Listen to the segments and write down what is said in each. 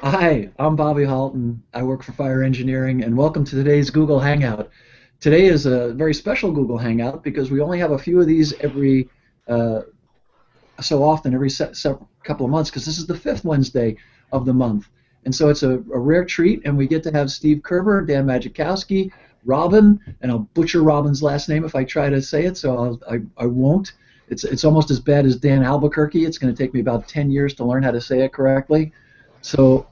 Hi, I'm Bobby Halton. I work for Fire Engineering, and welcome to today's Google Hangout. Today is a very special Google Hangout because we only have a few of these every uh, so often, every couple of months, because this is the fifth Wednesday of the month. And so it's a rare treat, and we get to have Steve Kerber, Dan Madrzykowski, Robin, and I'll butcher Robin's last name if I try to say it, so I won't. It's almost as bad as Dan Albuquerque. It's going to take me about 10 years to learn how to say it correctly. So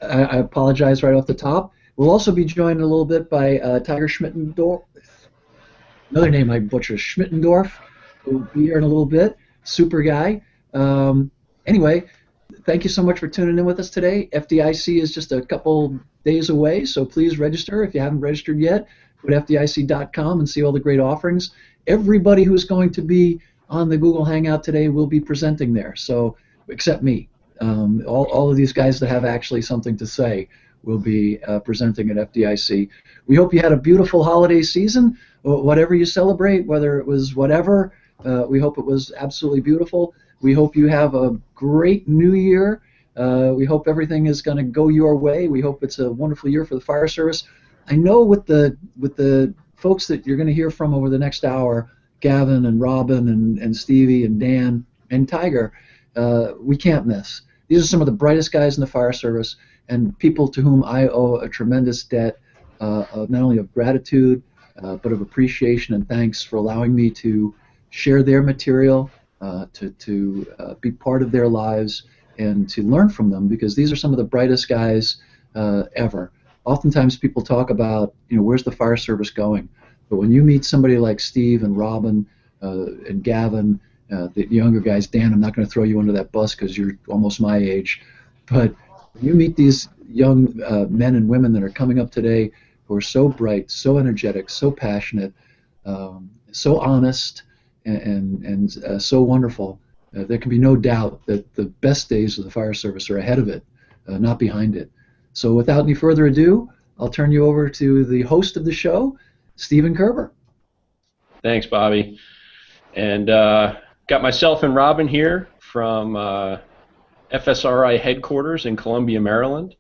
I apologize right off the top. We'll also be joined a little bit by Tiger Schmittendorf, another name I butcher, Schmittendorf, who will be here in a little bit. Super guy. Anyway, thank you so much for tuning in with us today. FDIC is just a couple days away, so please register. If you haven't registered yet, go to FDIC.com and see all the great offerings. Everybody who's going to be on the Google Hangout today will be presenting there, so except me. All of these guys that have actually something to say will be presenting at FDIC. We hope you had a beautiful holiday season, whatever you celebrate, whether it was whatever. We hope it was absolutely beautiful. We hope you have a great new year. We hope everything is going to go your way. We hope it's a wonderful year for the fire service. I know with the folks that you're going to hear from over the next hour, Gavin and Robin and Stevie and Dan and Tiger, we can't miss. These are some of the brightest guys in the fire service and people to whom I owe a tremendous debt of not only of gratitude but of appreciation and thanks for allowing me to share their material, to be part of their lives, and to learn from them, because these are some of the brightest guys ever. Oftentimes people talk about, where's the fire service going? But when you meet somebody like Steve and Robin and Gavin, the younger guys, Dan, I'm not going to throw you under that bus because you're almost my age, but when you meet these young men and women that are coming up today who are so bright, so energetic, so passionate, so honest, and so wonderful, there can be no doubt that the best days of the fire service are ahead of it, not behind it. So without any further ado, I'll turn you over to the host of the show, Stephen Kerber. Thanks, Bobby. And got myself and Robin here from FSRI headquarters in Columbia, Maryland.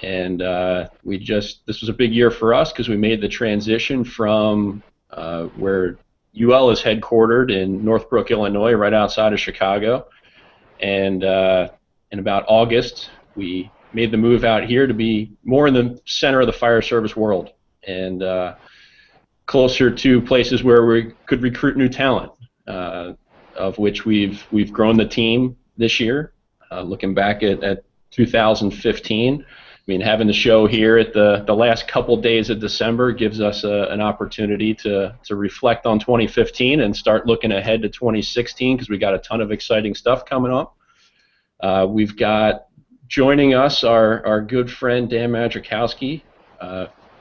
And this was a big year for us because we made the transition from where UL is headquartered in Northbrook, Illinois, right outside of Chicago. And in about August, we made the move out here to be more in the center of the fire service world and closer to places where we could recruit new talent, of which we've grown the team this year. Looking back at 2015, I mean, having the show here at the last couple days of December gives us an opportunity to reflect on 2015 and start looking ahead to 2016, because we got a ton of exciting stuff coming up. We've got joining us our good friend Dan Madrzykowski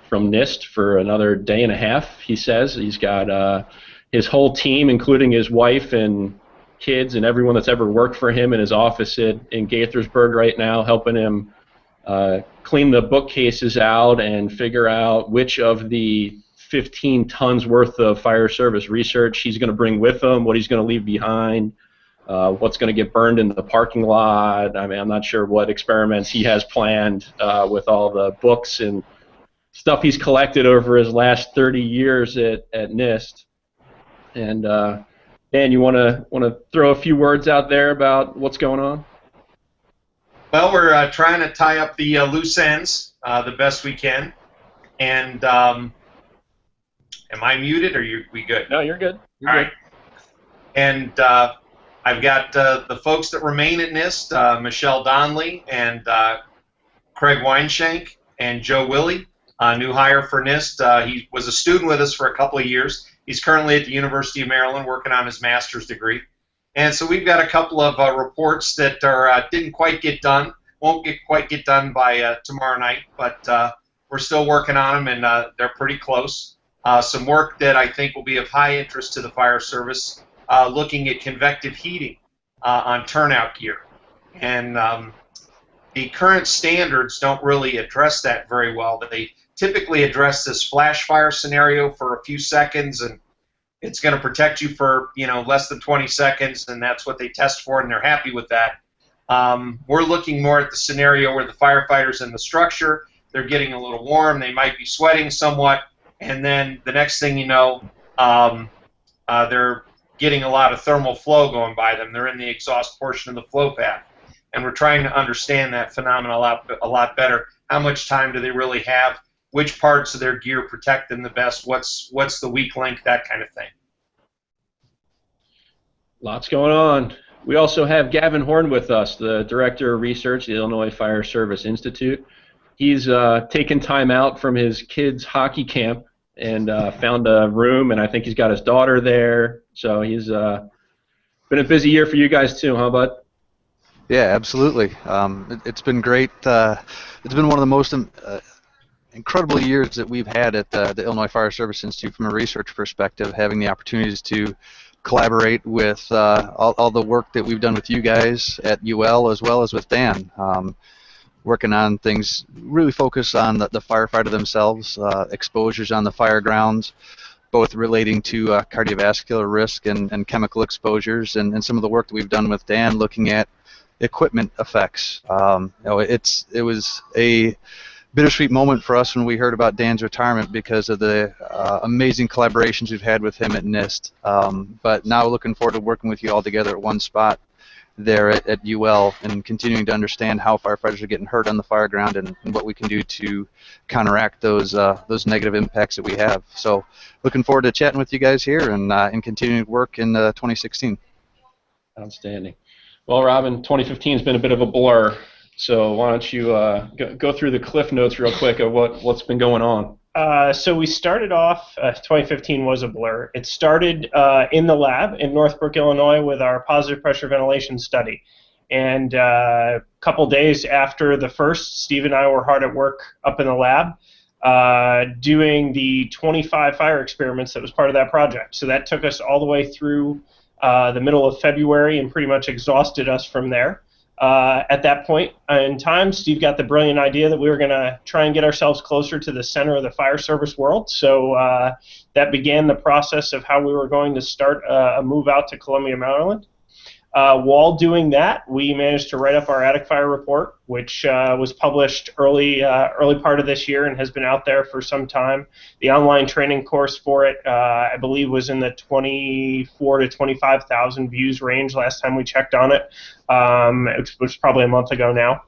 from NIST for another day and a half. He says he's got his whole team, including his wife and kids and everyone that's ever worked for him in his office in Gaithersburg right now, helping him clean the bookcases out and figure out which of the 15 tons worth of fire service research he's going to bring with him, what he's going to leave behind, what's going to get burned in the parking lot. I mean, I'm not sure what experiments he has planned with all the books and stuff he's collected over his last 30 years at NIST. And Dan, you want to throw a few words out there about what's going on? Well, we're trying to tie up the loose ends the best we can. And am I muted, or we good? No, you're good. All right. And I've got the folks that remain at NIST, Michelle Donnelly and Craig Weinshank and Joe Willey, new hire for NIST. He was a student with us for a couple of years. He's currently at the University of Maryland working on his master's degree. And so we've got a couple of reports that didn't quite get done, won't quite get done by tomorrow night, but we're still working on them, and they're pretty close. Some work that I think will be of high interest to the fire service, looking at convective heating on turnout gear. And the current standards don't really address that very well. They typically address this flash fire scenario for a few seconds, and it's going to protect you for less than 20 seconds, and that's what they test for, and they're happy with that. We're looking more at the scenario where the firefighters in the structure, they're getting a little warm, they might be sweating somewhat, and then the next thing you know, they're getting a lot of thermal flow going by them. They're in the exhaust portion of the flow path. And we're trying to understand that phenomenon a lot better. How much time do they really have? Which parts of their gear protect them the best? What's the weak link? That kind of thing. Lots going on. We also have Gavin Horn with us, the Director of Research at the Illinois Fire Service Institute. He's taken time out from his kids' hockey camp and found a room, and I think he's got his daughter there. So he's been a busy year for you guys too, huh, bud? Yeah, absolutely. It's been great. It's been one of the most incredible years that we've had at the Illinois Fire Service Institute from a research perspective, having the opportunities to collaborate with all the work that we've done with you guys at UL as well as with Dan. Working on things really focused on the firefighter themselves, exposures on the fire grounds, both relating to cardiovascular risk and chemical exposures, and some of the work that we've done with Dan looking at equipment effects. It was a bittersweet moment for us when we heard about Dan's retirement because of the amazing collaborations we've had with him at NIST. But now looking forward to working with you all together at one spot there at UL and continuing to understand how firefighters are getting hurt on the fire ground and what we can do to counteract those negative impacts that we have. So looking forward to chatting with you guys here and continuing to work in 2016. Outstanding. Well, Robin, 2015 has been a bit of a blur, so why don't you go through the cliff notes real quick of what's been going on. So we started off, 2015 was a blur. It started in the lab in Northbrook, Illinois with our positive pressure ventilation study. And a couple days after the first, Steve and I were hard at work up in the lab doing the 25 fire experiments that was part of that project. So that took us all the way through the middle of February and pretty much exhausted us from there. At that point in time, Steve got the brilliant idea that we were going to try and get ourselves closer to the center of the fire service world. So that began the process of how we were going to start a move out to Columbia, Maryland. While doing that, we managed to write up our attic fire report, which was published early part of this year and has been out there for some time. The online training course for it, I believe, was in the 24 to 25,000 views range last time we checked on it, which was probably a month ago now.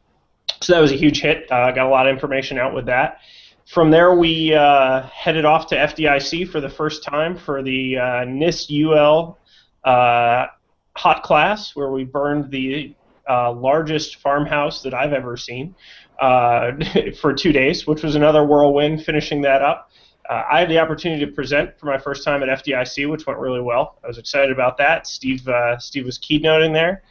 So that was a huge hit. Got a lot of information out with that. From there, we headed off to FDIC for the first time for the NIST UL hot class, where we burned the largest farmhouse that I've ever seen for 2 days, which was another whirlwind finishing that up. I had the opportunity to present for my first time at FDIC, which went really well. I was excited about that. Steve was keynoting there.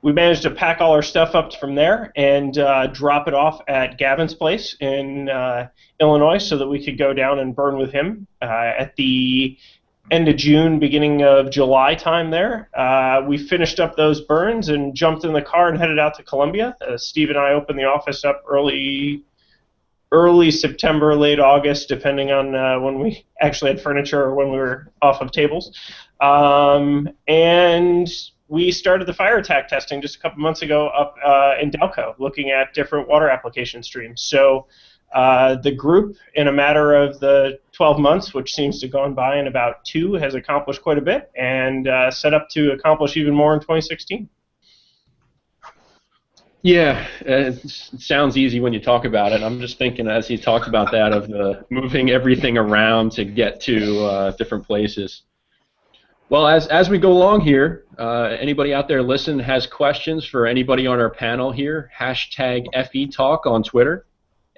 We managed to pack all our stuff up from there and drop it off at Gavin's place in Illinois so that we could go down and burn with him at the end of June, beginning of July time there. We finished up those burns and jumped in the car and headed out to Columbia. Steve and I opened the office up early September, late August, depending on when we actually had furniture or when we were off of tables. And we started the fire attack testing just a couple months ago up in Delco, looking at different water application streams. So the group, in a matter of the 12 months, which seems to have gone by in about 2, has accomplished quite a bit and set up to accomplish even more in 2016. Yeah, it sounds easy when you talk about it. I'm just thinking as he talked about that of the moving everything around to get to different places. Well, as we go along here, anybody out there listening has questions for anybody on our panel here, hashtag FETalk on Twitter.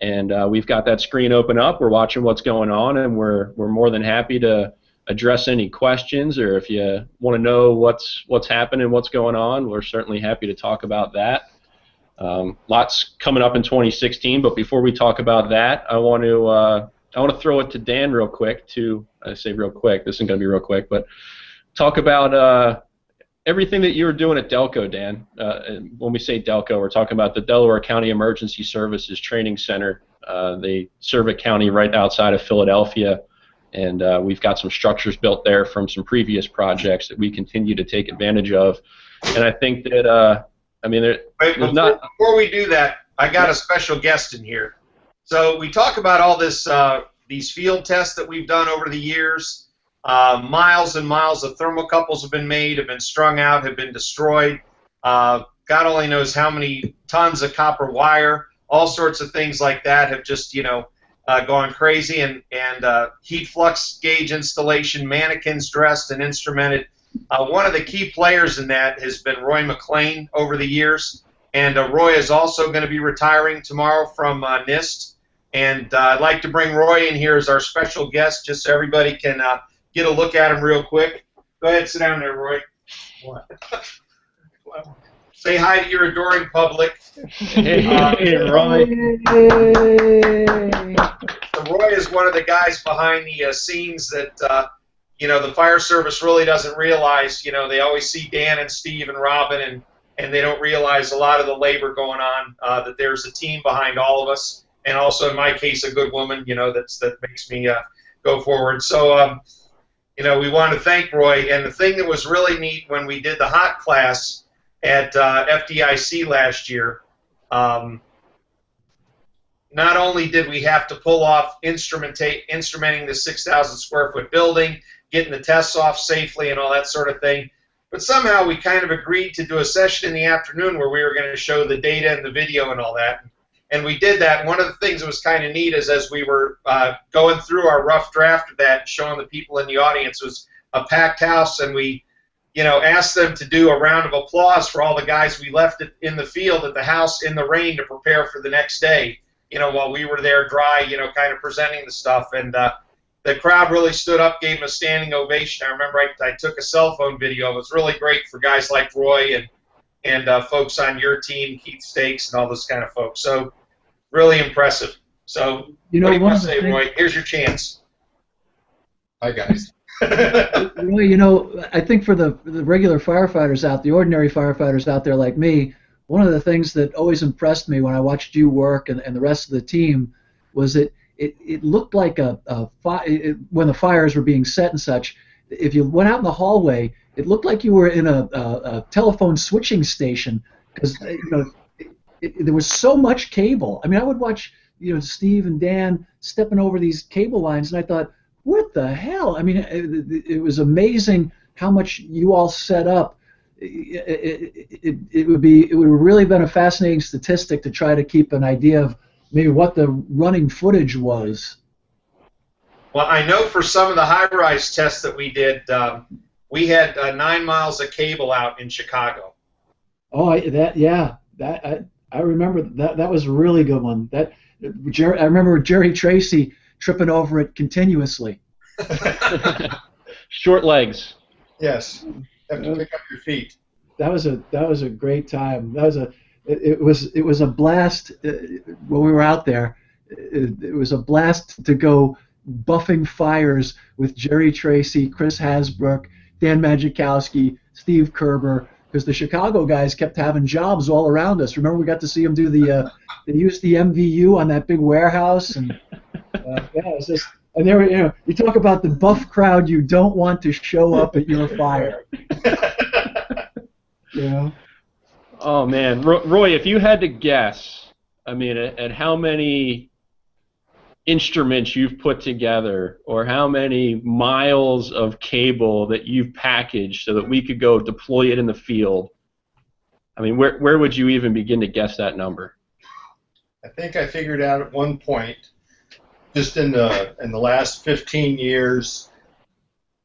And we've got that screen open up. We're watching what's going on, and we're more than happy to address any questions, or if you want to know what's happening, what's going on, we're certainly happy to talk about that. Lots coming up in 2016, but before we talk about that, I want to throw it to Dan real quick. I say real quick. This isn't going to be real quick, but talk about everything that you were doing at Delco, Dan. When we say Delco, we're talking about the Delaware County Emergency Services Training Center. They serve a county right outside of Philadelphia, and we've got some structures built there from some previous projects that we continue to take advantage of. And I think that I mean, Wait, before we do that, I got a special guest in here. So we talk about all this, these field tests that we've done over the years. Miles and miles of thermocouples have been made, have been strung out, have been destroyed. God only knows how many tons of copper wire, all sorts of things like that have just, gone crazy. And heat flux gauge installation, mannequins dressed and instrumented. One of the key players in that has been Roy McLane over the years. And Roy is also going to be retiring tomorrow from NIST. And I'd like to bring Roy in here as our special guest just so everybody can get a look at him real quick. Go ahead, sit down there, Roy. What? Say hi to your adoring public. Hey, Roy. So Roy is one of the guys behind the scenes that, the fire service really doesn't realize. They always see Dan and Steve and Robin, and they don't realize a lot of the labor going on, that there's a team behind all of us, and also in my case a good woman, that makes me go forward. So, we want to thank Roy, and the thing that was really neat when we did the hot class at FDIC last year, not only did we have to pull off instrumenting the 6,000 square foot building, getting the tests off safely and all that sort of thing, but somehow we kind of agreed to do a session in the afternoon where we were going to show the data and the video and all that. And we did that. And one of the things that was kind of neat is as we were going through our rough draft of that, showing the people in the audience, was a packed house, and we asked them to do a round of applause for all the guys we left in the field at the house in the rain to prepare for the next day, while we were there dry, kind of presenting the stuff. And the crowd really stood up, gave them a standing ovation. I remember I took a cell phone video. It was really great for guys like Roy and folks on your team, Keith Stakes, and all those kind of folks. So really impressive. So what do you want to say, Roy? Here's your chance. Hi, guys. Roy, I think for the regular firefighters the ordinary firefighters out there like me, one of the things that always impressed me when I watched you work and the rest of the team was that it looked like when the fires were being set and such, if you went out in the hallway, it looked like you were in a telephone switching station, because there was so much cable. I mean, I would watch Steve and Dan stepping over these cable lines, and I thought, what the hell? I mean, it was amazing how much you all set up. It would really been a fascinating statistic to try to keep an idea of maybe what the running footage was. Well, I know for some of the high-rise tests that we did, we had 9 miles of cable out in Chicago. Oh, I remember that. That was a really good one. I remember Jerry Tracy tripping over it continuously. Short legs. Yes, have to pick up your feet. That was a great time. It was a blast when we were out there. It was a blast to go buffing fires with Jerry Tracy, Chris Hasbrook, Dan Madrzykowski, Steve Kerber, because the Chicago guys kept having jobs all around us. Remember, we got to see them do they used the MVU on that big warehouse, and it's just. And there, you talk about the buff crowd you don't want to show up at your fire. Oh man, Roy, if you had to guess, I mean, at how many instruments you've put together, or how many miles of cable that you've packaged so that we could go deploy it in the field, I mean, where would you even begin to guess that number? I think I figured out at one point, just in the last 15 years,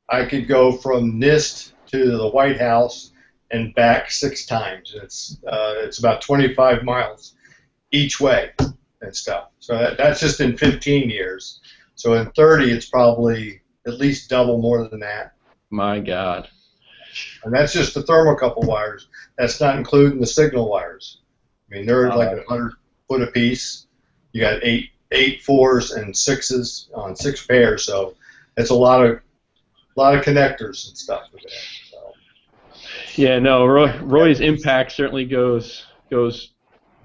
I could go from NIST to the White House and back 6 times. It's about 25 miles each way and stuff. So that's just in 15 years. So in 30, it's probably at least double more than that. My God. And that's just the thermocouple wires. That's not including the signal wires. I mean, they're like 100 foot apiece. You got eight 4s and 6s on 6 pairs. So it's a lot of connectors and stuff with that. So. Yeah, no, Roy's impact certainly goes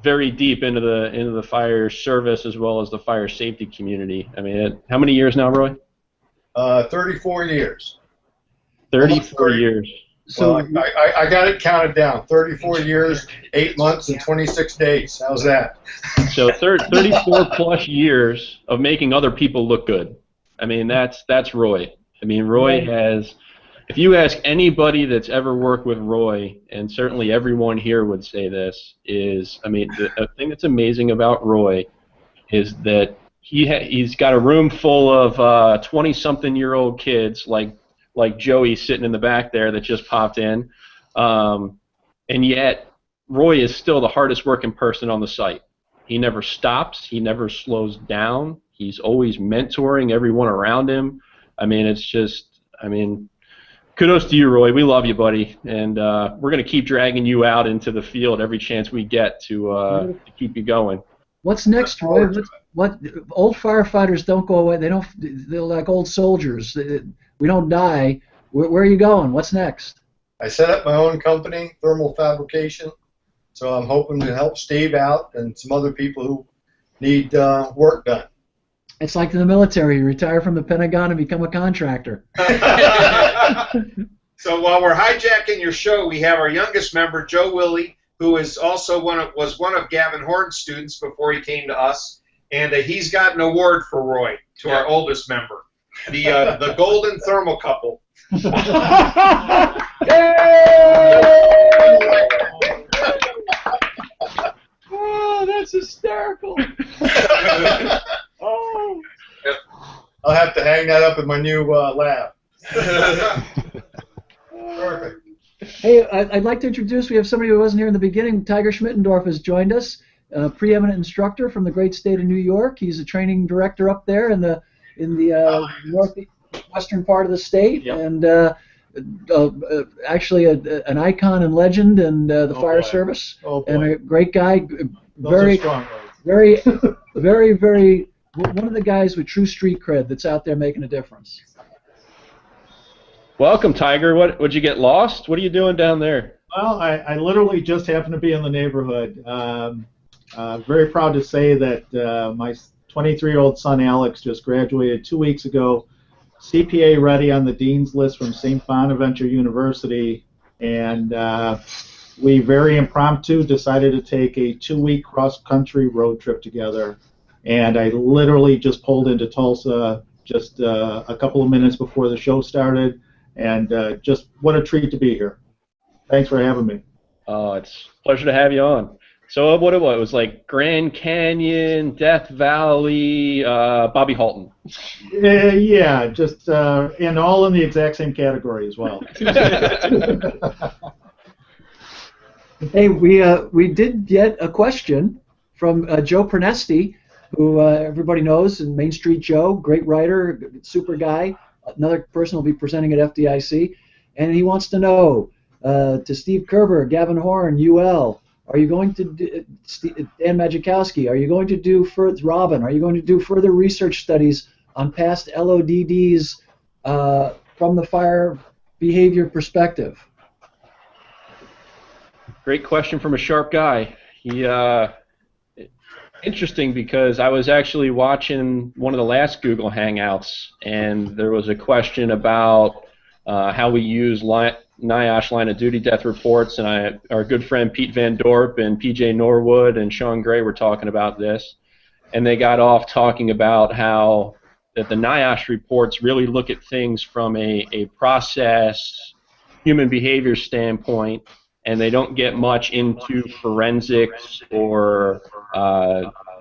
very deep into the fire service as well as the fire safety community. I mean, how many years now, Roy? 34 years. 34 years. So Well, I got it counted down. 34 years, 8 months, and 26 days. How's that? So 34 plus years of making other people look good. I mean, that's Roy. I mean, Roy has. If you ask anybody that's ever worked with Roy, and certainly everyone here would say this, is, I mean, the thing that's amazing about Roy is that he's got a room full of 20-something-year-old kids like Joey sitting in the back there that just popped in, and yet Roy is still the hardest working person on the site. He never stops. He never slows down. He's always mentoring everyone around him. I mean, it's just, I mean, kudos to you, Roy. We love you, buddy, and we're going to keep dragging you out into the field every chance we get to keep you going. what's next, Roy? What old firefighters don't go away. They're like old soldiers. We don't die. Where are you going? What's next? I set up my own company, thermal fabrication. So I'm hoping to help Steve out and some other people who need work done. It's like in the military. You retire from the Pentagon and become a contractor. So while we're hijacking your show, we have our youngest member, Joe Willie, who is also was one of Gavin Horn's students before he came to us, and he's got an award for Roy, to our oldest member, the Golden Thermal Couple. Oh, that's hysterical. Oh. I'll have to hang that up in my new lab. Perfect. Hey, I'd like to introduce, we have somebody who wasn't here in the beginning. Tiger Schmittendorf has joined us, a preeminent instructor from the great state of New York. He's a training director up there in the northwestern part of the state, and actually an icon and legend in the fire service, and a great guy, very, one of the guys with true street cred that's out there making a difference. Welcome, Tiger. Would you get lost? What are you doing down there? Well, I literally just happened to be in the neighborhood. Very proud to say that my 23-year-old son Alex just graduated 2 weeks ago, CPA ready on the Dean's List from St. Bonaventure University, and we very impromptu decided to take a 2-week cross-country road trip together. And I literally just pulled into Tulsa just a couple of minutes before the show started, and just what a treat to be here. Thanks for having me. Oh, it's a pleasure to have you on. So what it was like Grand Canyon, Death Valley, Bobby Halton. Yeah, just and all in the exact same category as well. Hey, we did get a question from Joe Pernesti, who everybody knows, and Main Street Joe, great writer, super guy. Another person will be presenting at FDIC, and he wants to know, to Steve Kerber, Gavin Horn, UL, are you going to do, Dan Madrzykowski, are you going to do Robin, are you going to do further research studies on past LODDs from the fire behavior perspective? Great question from a sharp guy. Interesting, because I was actually watching one of the last Google Hangouts, and there was a question about how we use NIOSH line of duty death reports, and our good friend Pete Van Dorp and PJ Norwood and Sean Gray were talking about this, and they got off talking about how that the NIOSH reports really look at things from a process, human behavior standpoint, and they don't get much into forensics or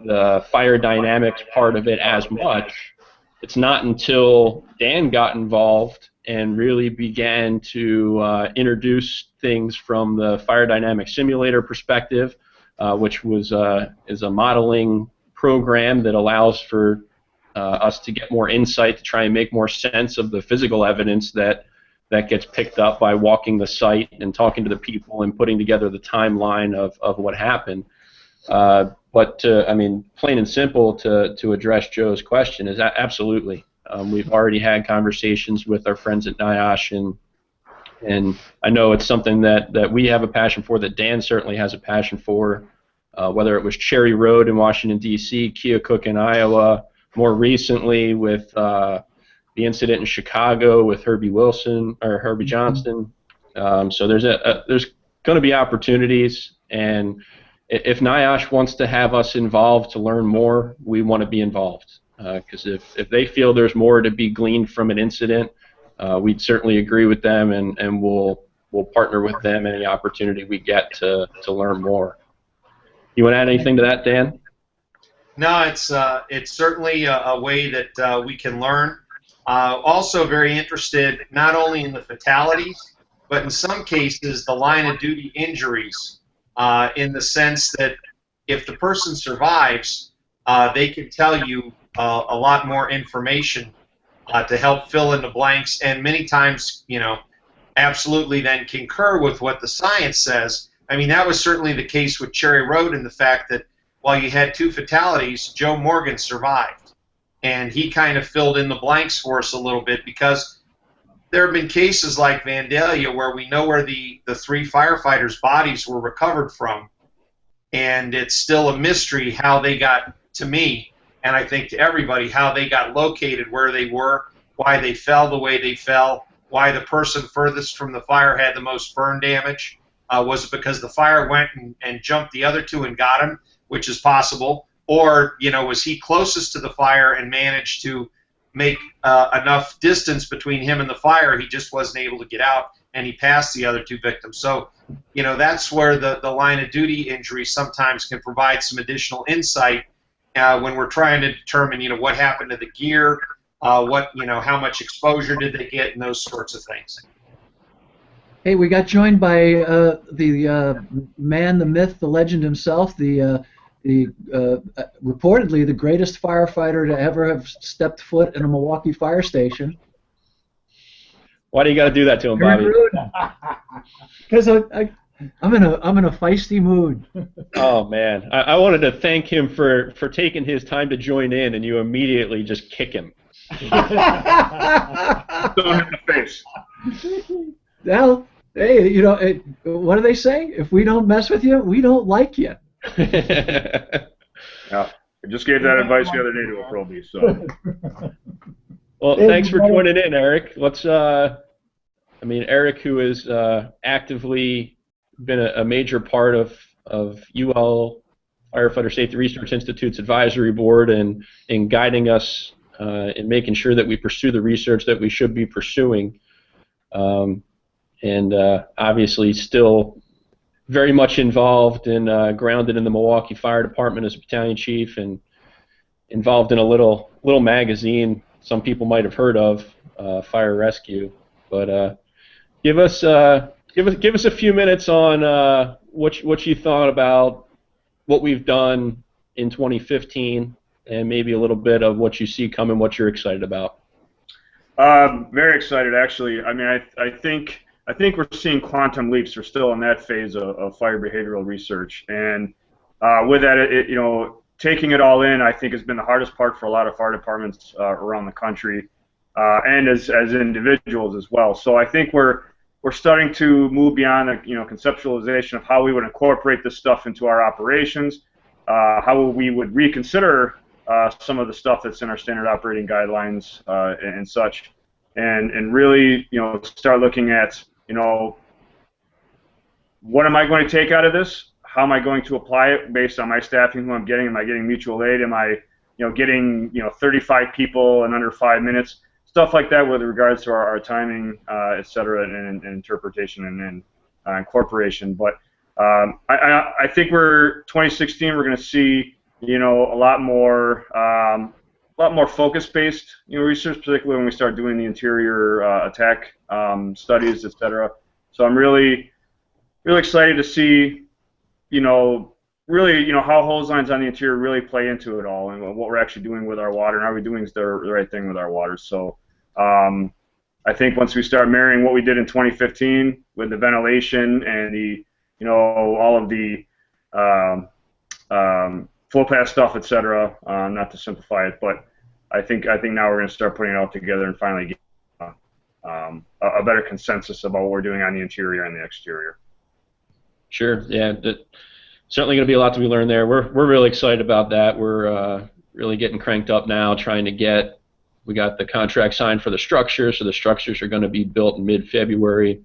the fire dynamics part of it as much. It's not until Dan got involved and really began to introduce things from the fire dynamic simulator perspective, which is a modeling program that allows for us to get more insight to try and make more sense of the physical evidence that gets picked up by walking the site and talking to the people and putting together the timeline of what happened. But I mean, plain and simple, to address Joe's question, is absolutely. We've already had conversations with our friends at NIOSH, and I know it's something that we have a passion for, that Dan certainly has a passion for, whether it was Cherry Road in Washington, D.C., Keokuk in Iowa, more recently with the incident in Chicago with Herbie Johnston, So there's going to be opportunities, and if NIOSH wants to have us involved to learn more, we want to be involved. Because if they feel there's more to be gleaned from an incident, we'd certainly agree with them, and we'll partner with them any opportunity we get to learn more. You want to add anything to that, Dan? No, it's certainly a way that we can learn. Also very interested not only in the fatalities, but in some cases the line of duty injuries, in the sense that if the person survives, they can tell you a lot more information to help fill in the blanks, and many times, absolutely then concur with what the science says. I mean, that was certainly the case with Cherry Road, in the fact that while you had 2 fatalities, Joe Morgan survived. And he kind of filled in the blanks for us a little bit, because there have been cases like Vandalia where we know where the 3 firefighters' bodies were recovered from, and it's still a mystery how they got, to me, and I think to everybody, how they got located where they were, why they fell the way they fell, why the person furthest from the fire had the most burn damage. Was it because the fire went and jumped the other 2 and got him, which is possible, or was he closest to the fire and managed to make enough distance between him and the fire, he just wasn't able to get out, and he passed the other 2 victims. So that's where the line of duty injury sometimes can provide some additional insight when we're trying to determine what happened to the gear, how much exposure did they get, and those sorts of things. Hey, we got joined by the man, the myth, the legend himself, the reportedly the greatest firefighter to ever have stepped foot in a Milwaukee fire station. Why do you got to do that to him, Bobby? Because I'm in a feisty mood. Oh man, I wanted to thank him for taking his time to join in, and you immediately just kick him. Don't hit the face. Well, hey, what do they say? If we don't mess with you, we don't like you. Yeah, I just gave that advice the other day to a probie. So. Well, thanks for joining in, Eric. Let's. Eric, who has actively been a major part of UL Firefighter Safety Research Institute's advisory board and in guiding us in making sure that we pursue the research that we should be pursuing. And obviously still very much involved and grounded in the Milwaukee Fire Department as a battalion chief, and involved in a little magazine some people might have heard of, Fire Rescue. But give us a few minutes on what you thought about what we've done in 2015, and maybe a little bit of what you see coming, what you're excited about. Very excited, actually. I mean, I think we're seeing quantum leaps. We're still in that phase of fire behavioral research, and with that, taking it all in, I think has been the hardest part for a lot of fire departments around the country, and as individuals as well. So I think we're starting to move beyond the conceptualization of how we would incorporate this stuff into our operations, how we would reconsider some of the stuff that's in our standard operating guidelines and such, and really start looking at what am I going to take out of this? How am I going to apply it based on my staffing, who I'm getting? Am I getting mutual aid? Am I getting 35 people in under 5 minutes? Stuff like that with regards to our timing, et cetera, and interpretation and incorporation. But I think 2016 we're going to see a lot more focus-based research, particularly when we start doing the interior attack studies, et cetera. So I'm really excited to see really how hose lines on the interior really play into it all, and what we're actually doing with our water, and are we doing the right thing with our water. So I think once we start marrying what we did in 2015 with the ventilation and the all of the flow path stuff, etc. Not to simplify it, but I think now we're going to start putting it all together and finally get a better consensus about what we're doing on the interior and the exterior. Sure. Yeah. Certainly going to be a lot to be learned there. We're really excited about that. We're really getting cranked up now, trying to we got the contract signed for the structure, so the structures are going to be built in mid-February.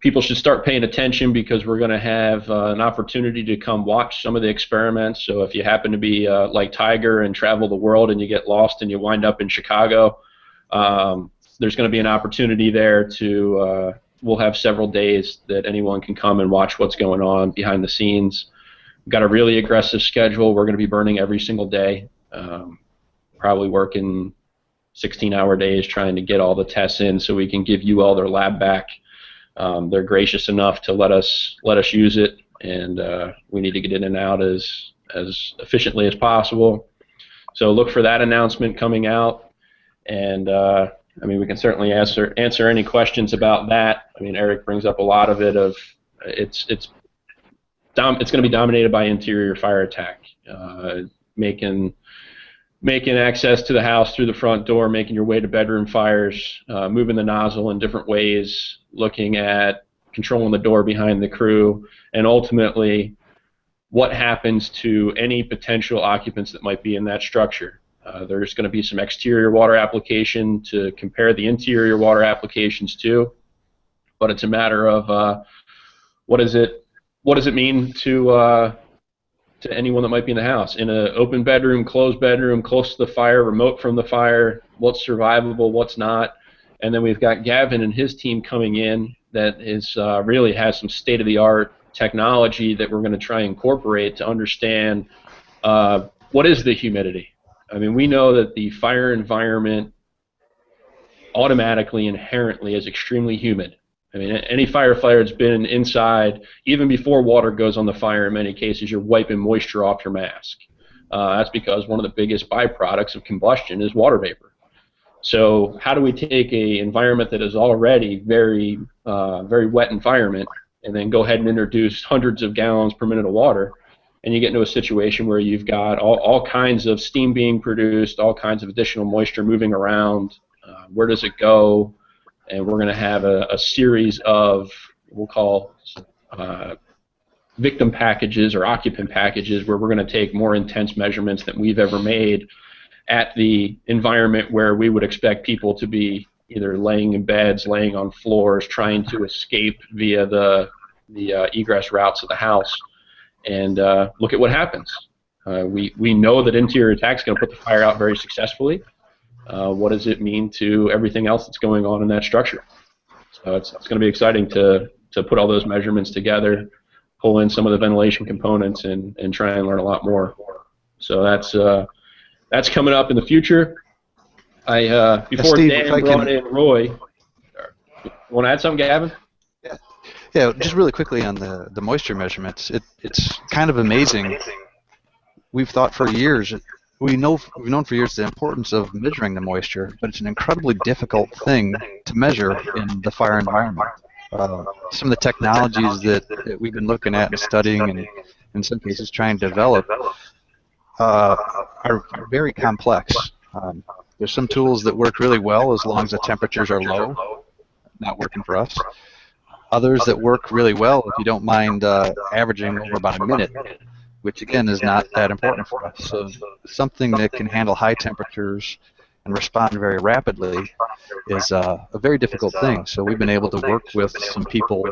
People should start paying attention because we're going to have an opportunity to come watch some of the experiments. So if you happen to be like Tiger and travel the world and you get lost and you wind up in Chicago, there's going to be an opportunity there to, we'll have several days that anyone can come and watch what's going on behind the scenes. We've got a really aggressive schedule. We're going to be burning every single day, probably working 16-hour days trying to get all the tests in so we can give you all their lab back. They're gracious enough to let us use it, and we need to get in and out as efficiently as possible. So look for that announcement coming out, and I mean, we can certainly answer any questions about that. I mean, Eric brings up a lot of it. It's going to be dominated by interior fire attack, making access to the house through the front door, making your way to bedroom fires, moving the nozzle in different ways, looking at controlling the door behind the crew, and ultimately what happens to any potential occupants that might be in that structure. There's going to be some exterior water application to compare the interior water applications to, but it's a matter of what does it mean to anyone that might be in the house, in an open bedroom, closed bedroom, close to the fire, remote from the fire, what's survivable, what's not. And then we've got Gavin and his team coming in that is really has some state-of-the-art technology that we're going to try and incorporate to understand what is the humidity. I mean, we know that the fire environment automatically, inherently is extremely humid. I mean, any firefighter that's been inside, even before water goes on the fire, in many cases, you're wiping moisture off your mask. That's because one of the biggest byproducts of combustion is water vapor. So how do we take an environment that is already very wet environment and then go ahead and introduce hundreds of gallons per minute of water, and you get into a situation where you've got all kinds of steam being produced, all kinds of additional moisture moving around. Where does it go? And we're going to have a series of what we'll call victim packages or occupant packages where we're going to take more intense measurements than we've ever made at the environment where we would expect people to be either laying in beds, laying on floors, trying to escape via the egress routes of the house, and look at what happens. We know that interior attack is going to put the fire out very successfully. What does it mean to everything else that's going on in that structure? So it's going to be exciting to put all those measurements together, pull in some of the ventilation components, and try and learn a lot more. So that's coming up in the future. Before Steve, Dan brought in Roy, want to add something, Gavin? Yeah, just really quickly on the moisture measurements. It's kind of amazing. We've thought for years. We've known for years the importance of measuring the moisture, but it's an incredibly difficult thing to measure in the fire environment. Some of the technologies that we've been looking at and studying, and in some cases trying to develop, are very complex. There's some tools that work really well as long as the temperatures are low, not working for us. Others that work really well if you don't mind averaging over about a minute, which again is not that important for us. So something that can handle high temperatures and respond very rapidly is a very difficult thing. So we've been able to work with some people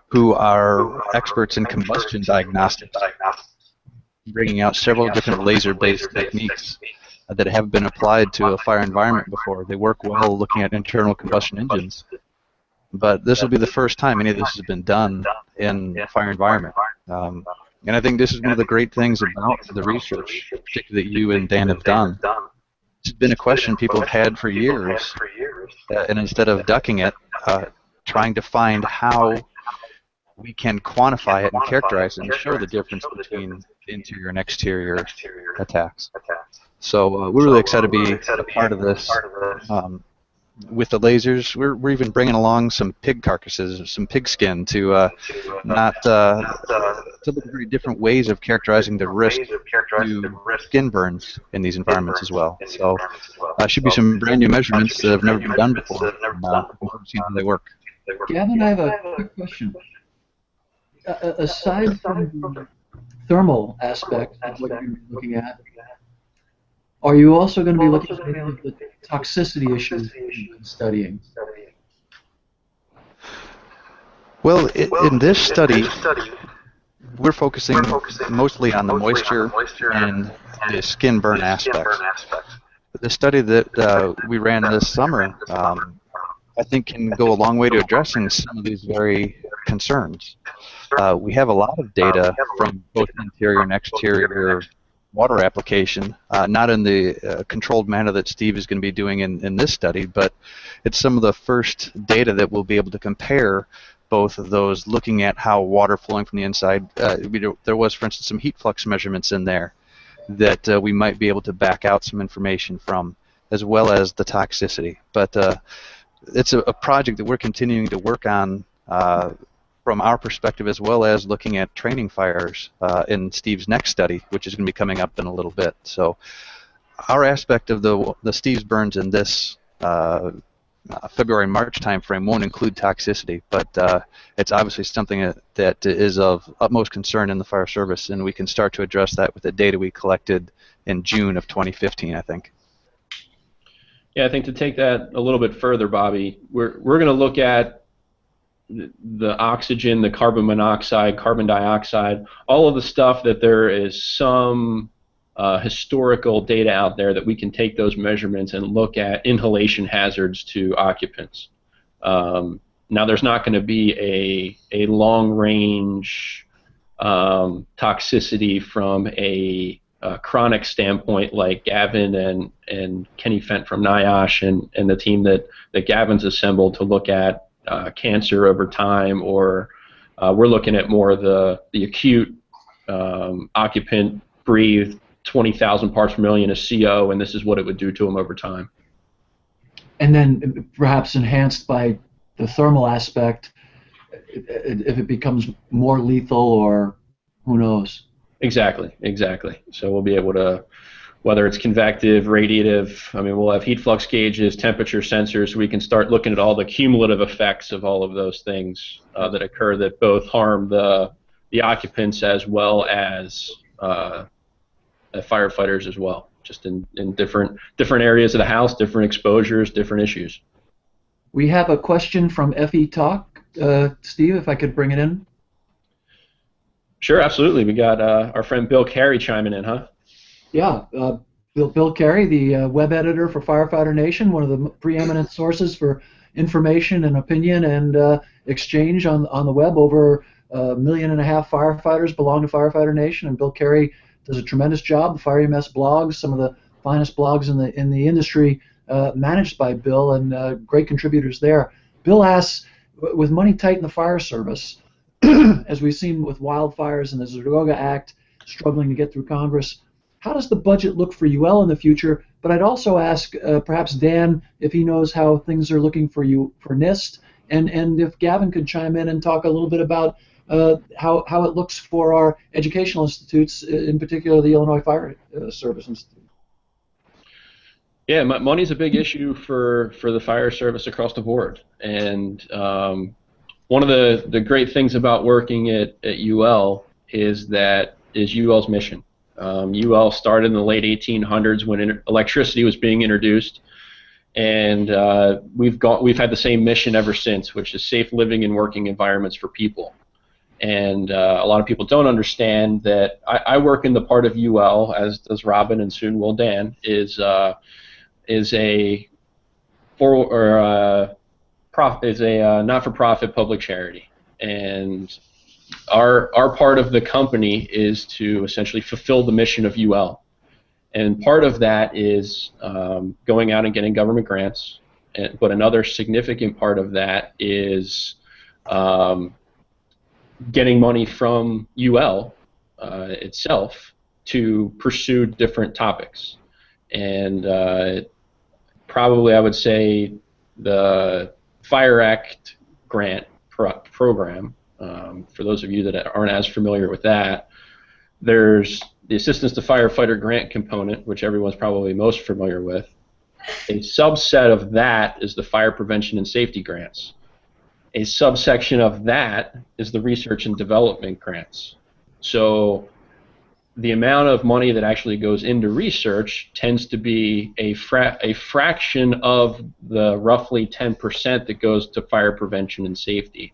who are experts in combustion diagnostics, bringing out several different laser-based techniques that have been applied to a fire environment before. They work well looking at internal combustion engines, but this will be the first time any of this has been done in a fire environment. And I think this is one of the great things about the research, particularly that you and Dan have done. It's been a question people have had for years, and instead of ducking it, trying to find how we can quantify it and characterize it and show the difference between interior and exterior attacks. So we're really excited to be a part of this. With the lasers, we're even bringing along some pig carcasses, some pig skin to look at very different ways of characterizing the risk to skin burns in these environments as well. So should be some brand new measurements that have never been done before. We'll see how they work. Gavin, I have a quick question. Aside from the thermal aspect of what you're looking at, are you also going to be looking at the toxicity issues you've been studying? Well, in this study, we're focusing mostly on the moisture and the skin burn aspects. The study that we ran this summer, I think, can go a long way to addressing some of these very concerns. We have a lot of data from both interior and exterior water application, not in the controlled manner that Steve is going to be doing in this study, but it's some of the first data that we'll be able to compare both of those, looking at how water flowing from the inside. There was, for instance, some heat flux measurements in there that we might be able to back out some information from, as well as the toxicity. But it's a project that we're continuing to work on from our perspective, as well as looking at training fires in Steve's next study, which is going to be coming up in a little bit. So our aspect of the Steve's burns in this February-March timeframe won't include toxicity, but it's obviously something that is of utmost concern in the fire service, and we can start to address that with the data we collected in June of 2015, I think. Yeah, I think to take that a little bit further, Bobby, we're going to look at the oxygen, the carbon monoxide, carbon dioxide, all of the stuff that there is some historical data out there that we can take those measurements and look at inhalation hazards to occupants. Now, there's not going to be a long-range toxicity from a chronic standpoint like Gavin and Kenny Fent from NIOSH and the team that Gavin's assembled to look at cancer over time, or we're looking at more of the acute occupant breathed 20,000 parts per million of CO, and this is what it would do to them over time. And then perhaps enhanced by the thermal aspect, if it becomes more lethal, or who knows. Exactly. So we'll be able to, whether it's convective, radiative, I mean, we'll have heat flux gauges, temperature sensors, we can start looking at all the cumulative effects of all of those things that occur that both harm the occupants as well as firefighters as well, just in different areas of the house, different exposures, different issues. We have a question from FE Talk. Steve, if I could bring it in. Sure, absolutely. We got our friend Bill Carey chiming in, huh? Yeah, Bill Carey, the web editor for Firefighter Nation, one of the preeminent sources for information and opinion and exchange on the web. Over 1.5 million firefighters belong to Firefighter Nation, and Bill Carey does a tremendous job. The Fire EMS blogs, some of the finest blogs in the industry, managed by Bill, and great contributors there. Bill asks, with money tight in the fire service, as we've seen with wildfires and the Zevotek Act struggling to get through Congress, how does the budget look for UL in the future? But I'd also ask perhaps Dan if he knows how things are looking for NIST, and if Gavin could chime in and talk a little bit about how it looks for our educational institutes, in particular the Illinois Fire Service Institute. Yeah, money's a big issue for the fire service across the board, and one of the great things about working at UL is UL's mission. UL started in the late 1800s when electricity was being introduced, and we've had the same mission ever since, which is safe living and working environments for people. And a lot of people don't understand that I work in the part of UL, as does Robin and soon will Dan, is a not-for-profit public charity, and our part of the company is to essentially fulfill the mission of UL, and part of that is going out and getting government grants, but another significant part of that is getting money from UL itself to pursue different topics, and probably I would say the Fire Act grant program, for those of you that aren't as familiar with that, there's the Assistance to Firefighter grant component, which everyone's probably most familiar with. A subset of that is the Fire Prevention and Safety grants. A subsection of that is the Research and Development grants. So the amount of money that actually goes into research tends to be a fraction of the roughly 10% that goes to fire prevention and safety.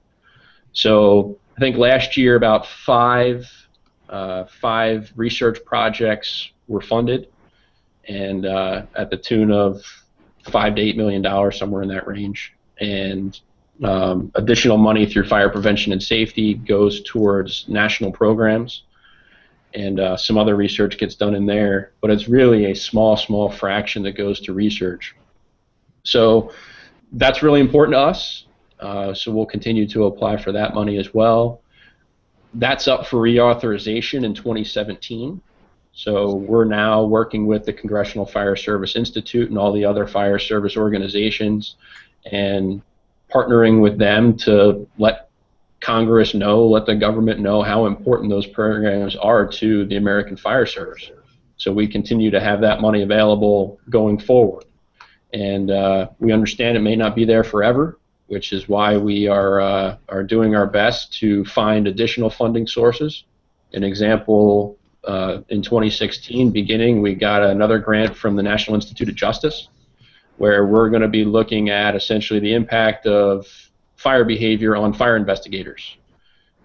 So I think last year about five research projects were funded, and at the tune of $5 to $8 million, somewhere in that range. And additional money through fire prevention and safety goes towards national programs, and some other research gets done in there. But it's really a small fraction that goes to research. So that's really important to us. So we'll continue to apply for that money as well. That's up for reauthorization in 2017. So we're now working with the Congressional Fire Service Institute and all the other fire service organizations and partnering with them to let Congress know, let the government know how important those programs are to the American Fire Service. So we continue to have that money available going forward. And we understand it may not be there forever, which is why we are doing our best to find additional funding sources. An example, in 2016 beginning, we got another grant from the National Institute of Justice, where we're going to be looking at essentially the impact of fire behavior on fire investigators.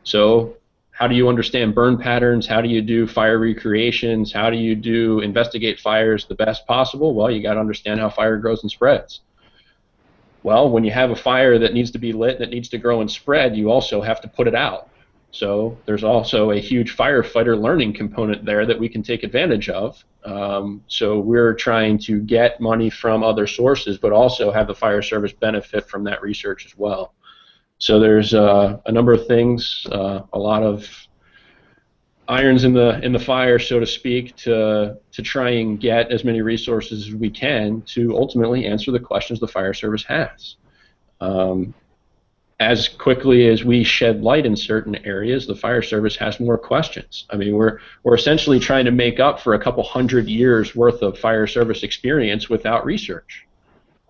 So how do you understand burn patterns? How do you do fire recreations? How do you investigate fires the best possible? Well, you got to understand how fire grows and spreads. Well, when you have a fire that needs to be lit, that needs to grow and spread, you also have to put it out. So there's also a huge firefighter learning component there that we can take advantage of. So we're trying to get money from other sources, but also have the fire service benefit from that research as well. So there's a number of things, a lot of irons in the fire, so to speak, to try and get as many resources as we can to ultimately answer the questions the fire service has. As quickly as we shed light in certain areas, the fire service has more questions. I mean, we're essentially trying to make up for a couple hundred years worth of fire service experience without research.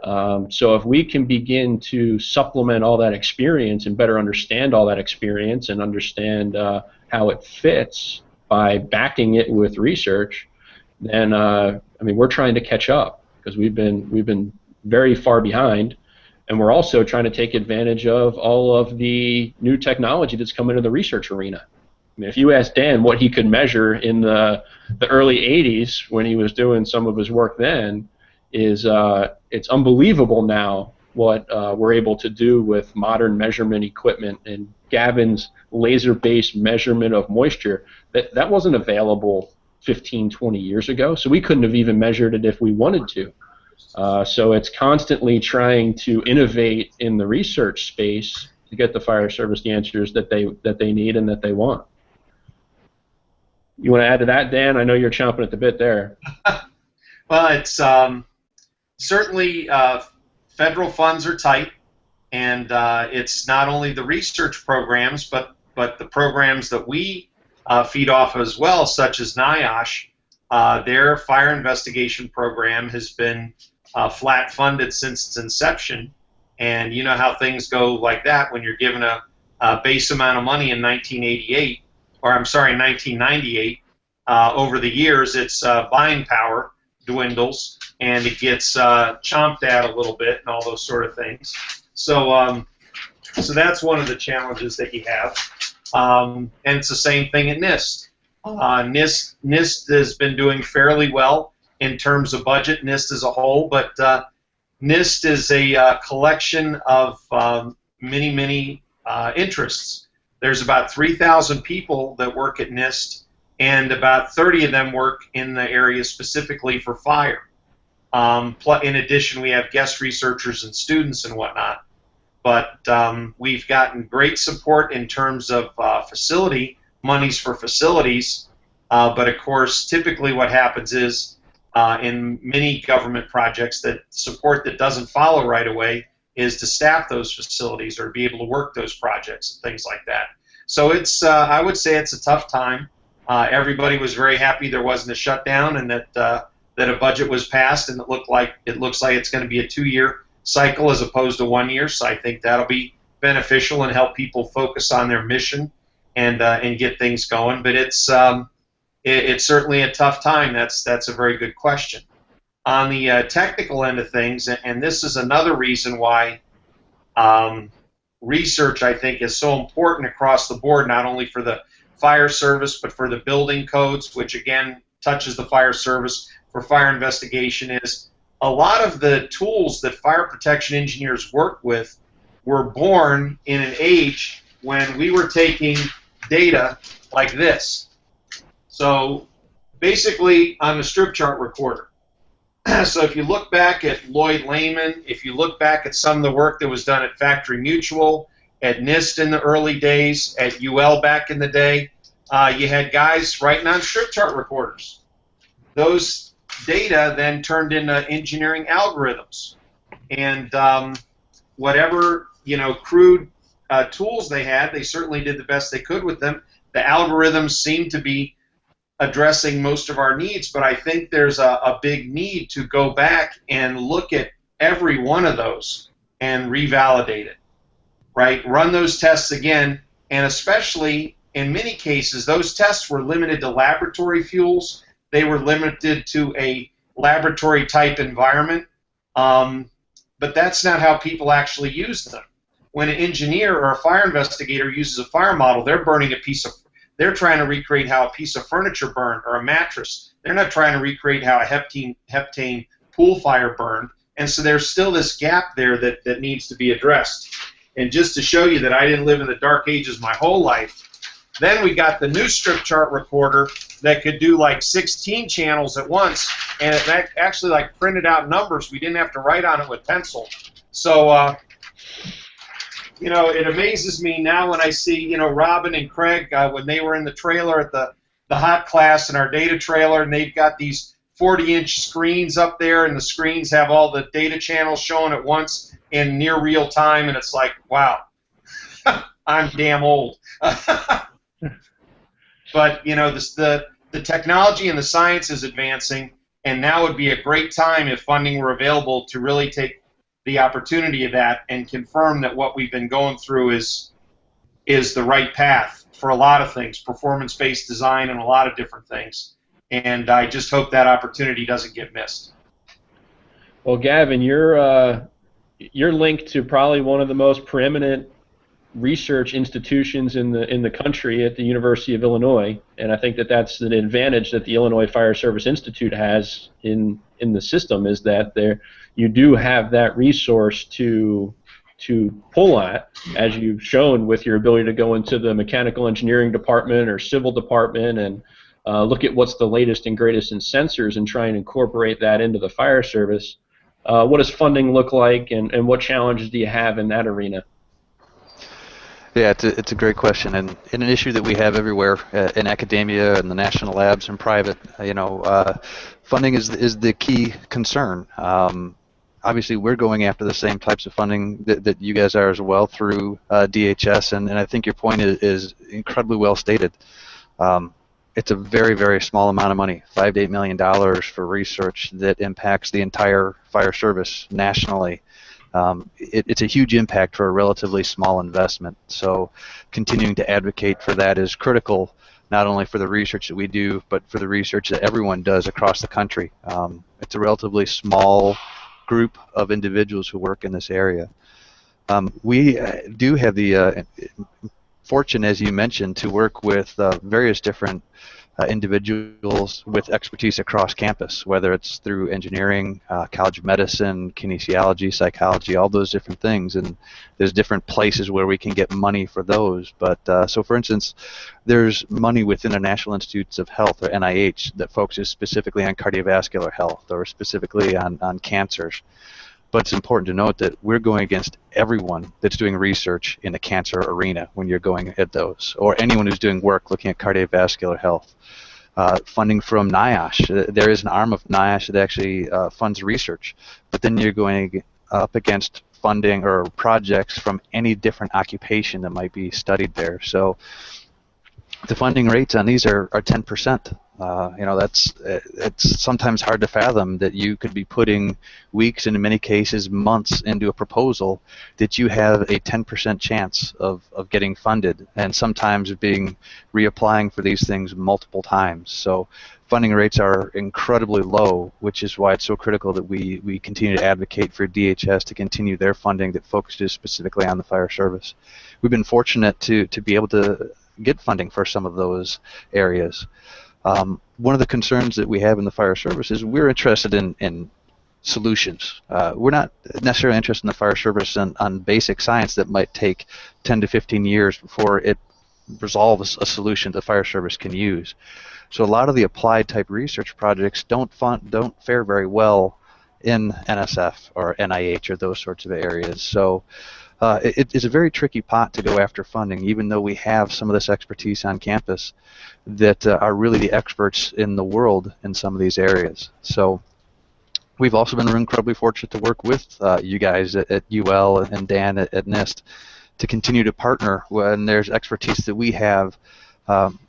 So if we can begin to supplement all that experience and better understand all that experience and understand how it fits by backing it with research, then I mean, we're trying to catch up because we've been very far behind. And we're also trying to take advantage of all of the new technology that's come into the research arena. I mean, if you ask Dan what he could measure in the early 80s when he was doing some of his work then, it's unbelievable now what we're able to do with modern measurement equipment and Gavin's laser-based measurement of moisture. That wasn't available 15, 20 years ago, so we couldn't have even measured it if we wanted to. So it's constantly trying to innovate in the research space to get the fire service the answers that they need and that they want. You want to add to that, Dan? I know you're chomping at the bit there. Well, it's certainly federal funds are tight, and it's not only the research programs, but the programs that we feed off as well, such as NIOSH. Their fire investigation program has been flat funded since its inception, and you know how things go like that when you're given a base amount of money in 1988, or I'm sorry, 1998. Over the years, its buying power dwindles, and it gets chomped at a little bit, and all those sort of things. So, so that's one of the challenges that you have, and it's the same thing at NIST. NIST has been doing fairly well in terms of budget, NIST as a whole, but NIST is a collection of many interests. There's about 3,000 people that work at NIST, and about 30 of them work in the area specifically for fire. In addition, we have guest researchers and students and whatnot. But we've gotten great support in terms of facility, monies for facilities. But of course, typically what happens is in many government projects that support that doesn't follow right away is to staff those facilities or be able to work those projects and things like that. So it's I would say it's a tough time. Everybody was very happy there wasn't a shutdown and that that a budget was passed, and it looks like it's going to be a 2-year cycle as opposed to 1 year. So I think that'll be beneficial and help people focus on their mission and get things going. But it's certainly a tough time. That's a very good question. On the technical end of things, and this is another reason why research, I think, is so important across the board, not only for the fire service, but for the building codes, which again touches the fire service, for fire investigation, is a lot of the tools that fire protection engineers work with were born in an age when we were taking data like this. So basically on the strip chart recorder. So if you look back at Lloyd Lehman, if you look back at some of the work that was done at Factory Mutual, at NIST in the early days, at UL back in the day, you had guys writing on strip chart recorders. Those data then turned into engineering algorithms, and whatever crude tools they had, they certainly did the best they could with them. The algorithms seem to be addressing most of our needs, but I think there's a big need to go back and look at every one of those and revalidate it, right? Run those tests again, and especially in many cases, those tests were limited to laboratory fuels. They were limited to a laboratory type environment, but that's not how people actually use them. When an engineer or a fire investigator uses a fire model, they're they're trying to recreate how a piece of furniture burned or a mattress. They're not trying to recreate how a heptane pool fire burned. And so there's still this gap there that needs to be addressed. And just to show you that I didn't live in the dark ages my whole life, then we got the new strip chart recorder that could do like 16 channels at once, and it actually like printed out numbers. We didn't have to write on it with pencil. So it amazes me now when I see, Robin and Craig, when they were in the trailer at the hot class in our data trailer, and they've got these 40-inch screens up there, and the screens have all the data channels showing at once in near real time, and it's like, wow, I'm damn old. But, the technology and the science is advancing, and now would be a great time if funding were available to really take the opportunity of that and confirm that what we've been going through is the right path for a lot of things, performance-based design and a lot of different things. And I just hope that opportunity doesn't get missed. Well, Gavin, you're linked to probably one of the most preeminent research institutions in the country at the University of Illinois, and I think that's an advantage that the Illinois Fire Service Institute has in the system, is that you do have that resource to pull at, as you've shown with your ability to go into the mechanical engineering department or civil department and look at what's the latest and greatest in sensors and try and incorporate that into the fire service. What does funding look like, and what challenges do you have in that arena? Yeah, it's a great question, and an issue that we have everywhere in academia and the national labs and private. Funding is the key concern. Obviously, we're going after the same types of funding that you guys are as well through DHS, and I think your point is incredibly well stated. It's a very, very small amount of money, $5 to $8 million for research that impacts the entire fire service nationally. It's a huge impact for a relatively small investment. So continuing to advocate for that is critical, not only for the research that we do, but for the research that everyone does across the country. It's a relatively small group of individuals who work in this area. We do have the fortune, as you mentioned, to work with various different individuals with expertise across campus, whether it's through engineering, college of medicine, kinesiology, psychology, all those different things. And there's different places where we can get money for those. But so, for instance, there's money within the National Institutes of Health, or NIH, that focuses specifically on cardiovascular health or specifically on cancers. But it's important to note that we're going against everyone that's doing research in the cancer arena when you're going at those, or anyone who's doing work looking at cardiovascular health. Funding from NIOSH. There is an arm of NIOSH that actually funds research, but then you're going up against funding or projects from any different occupation that might be studied there. So the funding rates on these are 10%. It's sometimes hard to fathom that you could be putting weeks and in many cases months into a proposal that you have a 10% chance of getting funded, and sometimes being reapplying for these things multiple times. So funding rates are incredibly low, which is why it's so critical that we continue to advocate for DHS to continue their funding that focuses specifically on the fire service. We've been fortunate to be able to get funding for some of those areas. One of the concerns that we have in the fire service is we're interested in solutions. We're not necessarily interested in the fire service on basic science that might take 10 to 15 years before it resolves a solution the fire service can use. So a lot of the applied type research projects don't fare very well in NSF or NIH or those sorts of areas. So it's a very tricky pot to go after funding, even though we have some of this expertise on campus that are really the experts in the world in some of these areas. So we've also been incredibly fortunate to work with you guys at UL and Dan at NIST to continue to partner when there's expertise that we have.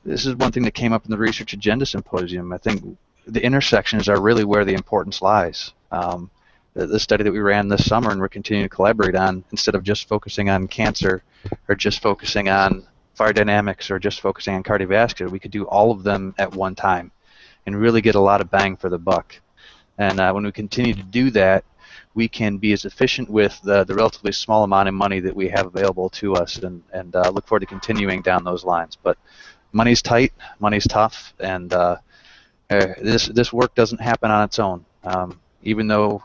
This is one thing that came up in the Research Agenda Symposium. I think the intersections are really where the importance lies. The study that we ran this summer and we're continuing to collaborate on, instead of just focusing on cancer or just focusing on fire dynamics or just focusing on cardiovascular, we could do all of them at one time and really get a lot of bang for the buck. And when we continue to do that, we can be as efficient with the relatively small amount of money that we have available to us, and look forward to continuing down those lines. But money's tight, money's tough, and this work doesn't happen on its own. Even though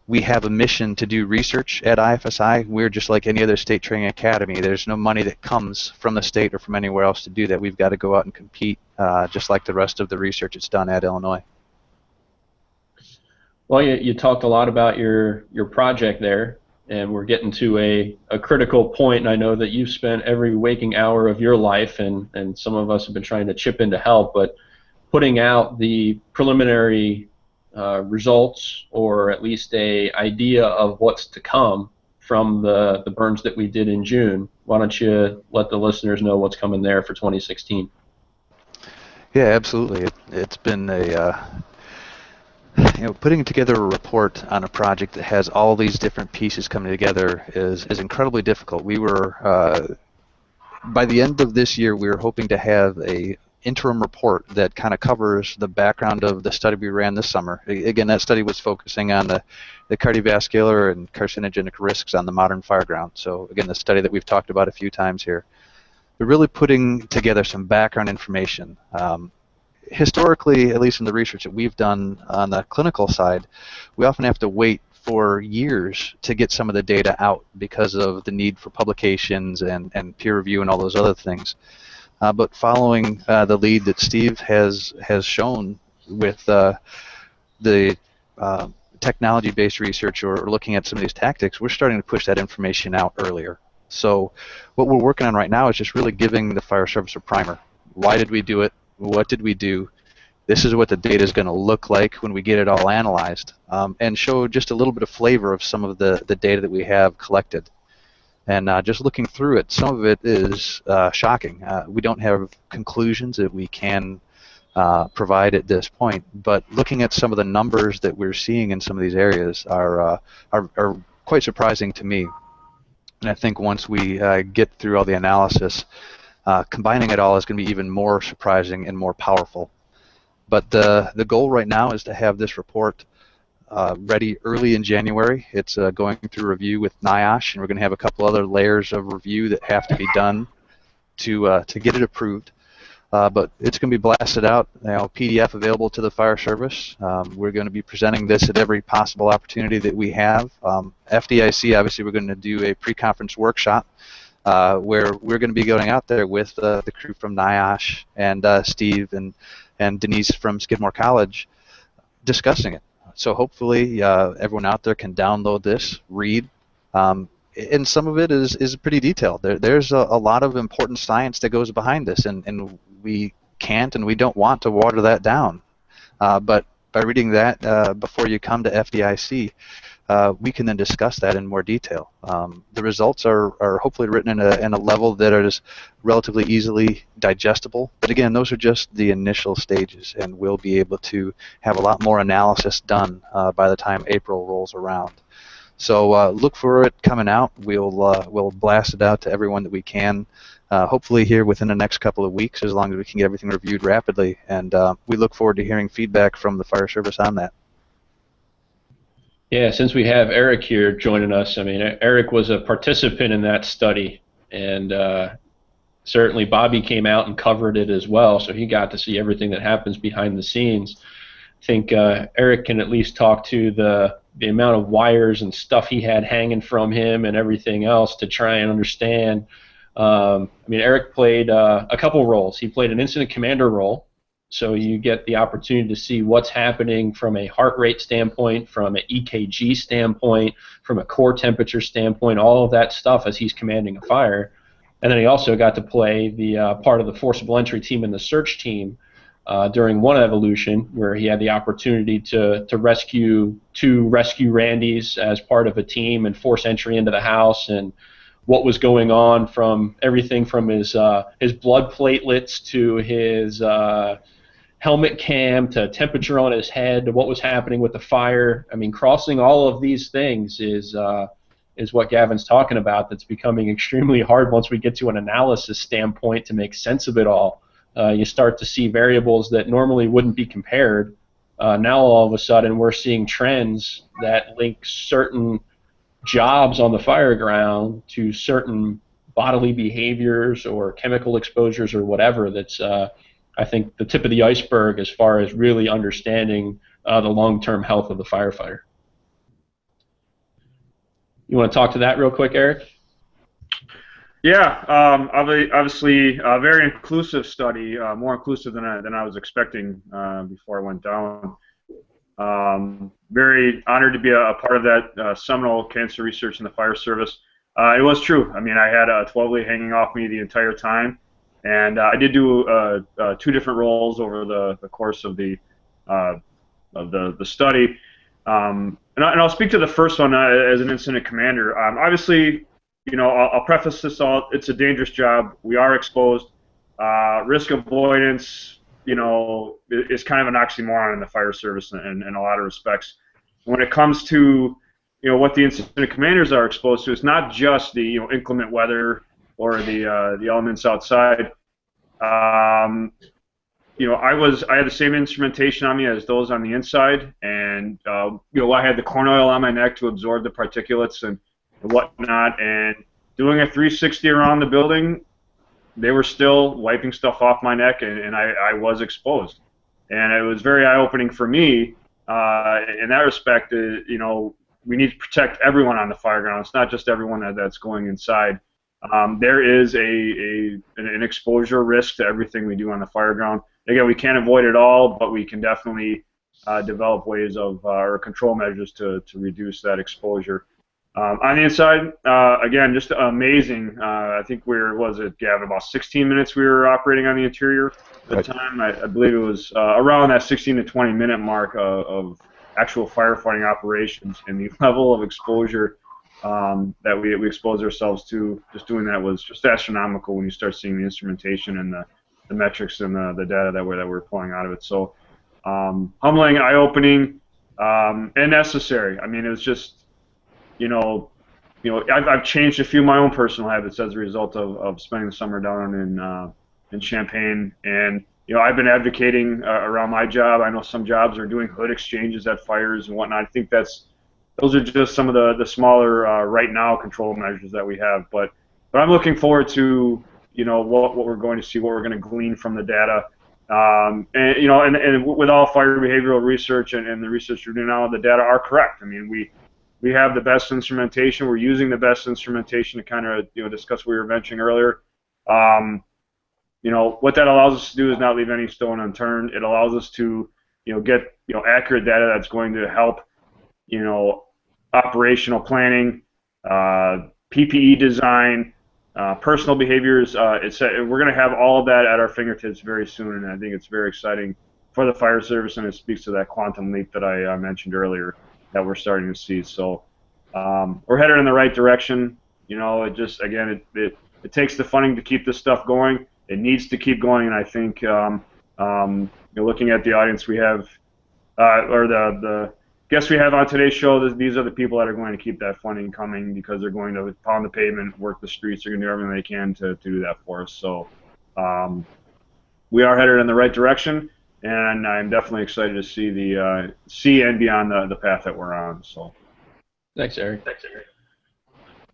we have a mission to do research at IFSI, we're just like any other state training academy. There's no money that comes from the state or from anywhere else to do that. We've got to go out and compete just like the rest of the research that's done at Illinois. Well, you talked a lot about your project there, and we're getting to a critical point, and I know that you've spent every waking hour of your life, and some of us have been trying to chip in to help, but putting out the preliminary results, or at least a idea of what's to come from the burns that we did in June. Why don't you let the listeners know what's coming there for 2016? Yeah, absolutely. It's been putting together a report on a project that has all these different pieces coming together is incredibly difficult. We were by the end of this year, we were hoping to have a interim report that kind of covers the background of the study we ran this summer. Again, that study was focusing on the cardiovascular and carcinogenic risks on the modern fire ground. So again, the study that we've talked about a few times here. But really putting together some background information. Historically, at least in the research that we've done on the clinical side, we often have to wait for years to get some of the data out because of the need for publications and peer review and all those other things. But following the lead that Steve has shown with the technology-based research or looking at some of these tactics, we're starting to push that information out earlier. So what we're working on right now is just really giving the fire service a primer. Why did we do it? What did we do? This is what the data is going to look like when we get it all analyzed, and show just a little bit of flavor of some of the data that we have collected. And just looking through it, some of it is shocking. We don't have conclusions that we can provide at this point, but looking at some of the numbers that we're seeing in some of these areas are quite surprising to me. And I think once we get through all the analysis, combining it all is going to be even more surprising and more powerful. But the goal right now is to have this report ready early in January. It's going through review with NIOSH, and we're going to have a couple other layers of review that have to be done to get it approved. But it's going to be blasted out, PDF available to the fire service. We're going to be presenting this at every possible opportunity that we have. FDIC, obviously, we're going to do a pre-conference workshop where we're going to be going out there with the crew from NIOSH and Steve and Denise from Skidmore College discussing it. So hopefully everyone out there can download this, read, and some of it is pretty detailed. There's a lot of important science that goes behind this, and we can't and we don't want to water that down. But by reading that before you come to FDIC, we can then discuss that in more detail. The results are hopefully written in a level that is relatively easily digestible. But again, those are just the initial stages, and we'll be able to have a lot more analysis done by the time April rolls around. So look for it coming out. We'll blast it out to everyone that we can, hopefully here within the next couple of weeks, as long as we can get everything reviewed rapidly. And we look forward to hearing feedback from the fire service on that. Yeah, since we have Eric here joining us, I mean, Eric was a participant in that study, and certainly Bobby came out and covered it as well, so he got to see everything that happens behind the scenes. I think Eric can at least talk to the amount of wires and stuff he had hanging from him and everything else to try and understand. I mean, Eric played a couple roles. He played an incident commander role, so you get the opportunity to see what's happening from a heart rate standpoint, from an EKG standpoint, from a core temperature standpoint, all of that stuff as he's commanding a fire. And then he also got to play the part of the forcible entry team and the search team during one evolution, where he had the opportunity to rescue 2 rescue Randys as part of a team and force entry into the house, and what was going on from everything from his blood platelets to his helmet cam to temperature on his head to what was happening with the fire. I mean, crossing all of these things is what Gavin's talking about. That's becoming extremely hard once we get to an analysis standpoint to make sense of it all. You start to see variables that normally wouldn't be compared. Now all of a sudden we're seeing trends that link certain jobs on the fire ground to certain bodily behaviors or chemical exposures or whatever. That's I think the tip of the iceberg as far as really understanding the long-term health of the firefighter. You want to talk to that real quick, Eric? Yeah, obviously a very inclusive study, more inclusive than I was expecting before I went down. Very honored to be a part of that seminal cancer research in the fire service. It was true. I mean, I had a 12 lead hanging off me the entire time, and I did do 2 different roles over the course of the study. And I'll speak to the first one as an incident commander. Obviously, you know, I'll preface this all. It's a dangerous job. We are exposed. Risk avoidance, you know, is kind of an oxymoron in the fire service in a lot of respects. When it comes to, you know, what the incident commanders are exposed to, it's not just the, you know, inclement weather or the elements outside. You know, I had the same instrumentation on me as those on the inside, and you know, I had the corn oil on my neck to absorb the particulates and whatnot, and doing a 360 around the building, they were still wiping stuff off my neck, and I was exposed. And it was very eye-opening for me in that respect. You know, we need to protect everyone on the fire ground. It's not just everyone that's going inside. There is an exposure risk to everything we do on the fire ground. Again, we can't avoid it all, but we can definitely develop ways of or control measures to reduce that exposure. On the inside, again, just amazing. I think was it, Gavin, about 16 minutes we were operating on the interior at the time. I believe it was around that 16 to 20 minute mark of actual firefighting operations, and the level of exposure that we exposed ourselves to just doing that was just astronomical when you start seeing the instrumentation and the metrics and the data that we're pulling out of it. So humbling, eye-opening, and necessary. I mean, it was just, you know, I've changed a few of my own personal habits as a result of spending the summer down in Champaign, and you know, I've been advocating around my job. I know some jobs are doing hood exchanges at fires and whatnot. I think those are just some of the smaller right now control measures that we have. But I'm looking forward to, you know, what we're going to see, what we're going to glean from the data. And you know, and with all fire behavioral research and the research we're doing now, the data are correct. I mean, we have the best instrumentation. We're using the best instrumentation to kind of, you know, discuss what we were mentioning earlier. You know, what that allows us to do is not leave any stone unturned. It allows us to, you know, get, you know, accurate data that's going to help, you know, operational planning, PPE design, personal behaviors. We're going to have all of that at our fingertips very soon, and I think it's very exciting for the fire service, and it speaks to that quantum leap that I mentioned earlier. that we're starting to see. So we're headed in the right direction. You know, it just, again, it takes the funding to keep this stuff going. It needs to keep going, and I think looking at the audience we have, or the guests we have on today's show, these are the people that are going to keep that funding coming, because they're going to pound the pavement, work the streets, they're going to do everything they can to do that for us. So we are headed in the right direction, and I'm definitely excited to see and beyond the path that we're on. So thanks, Eric.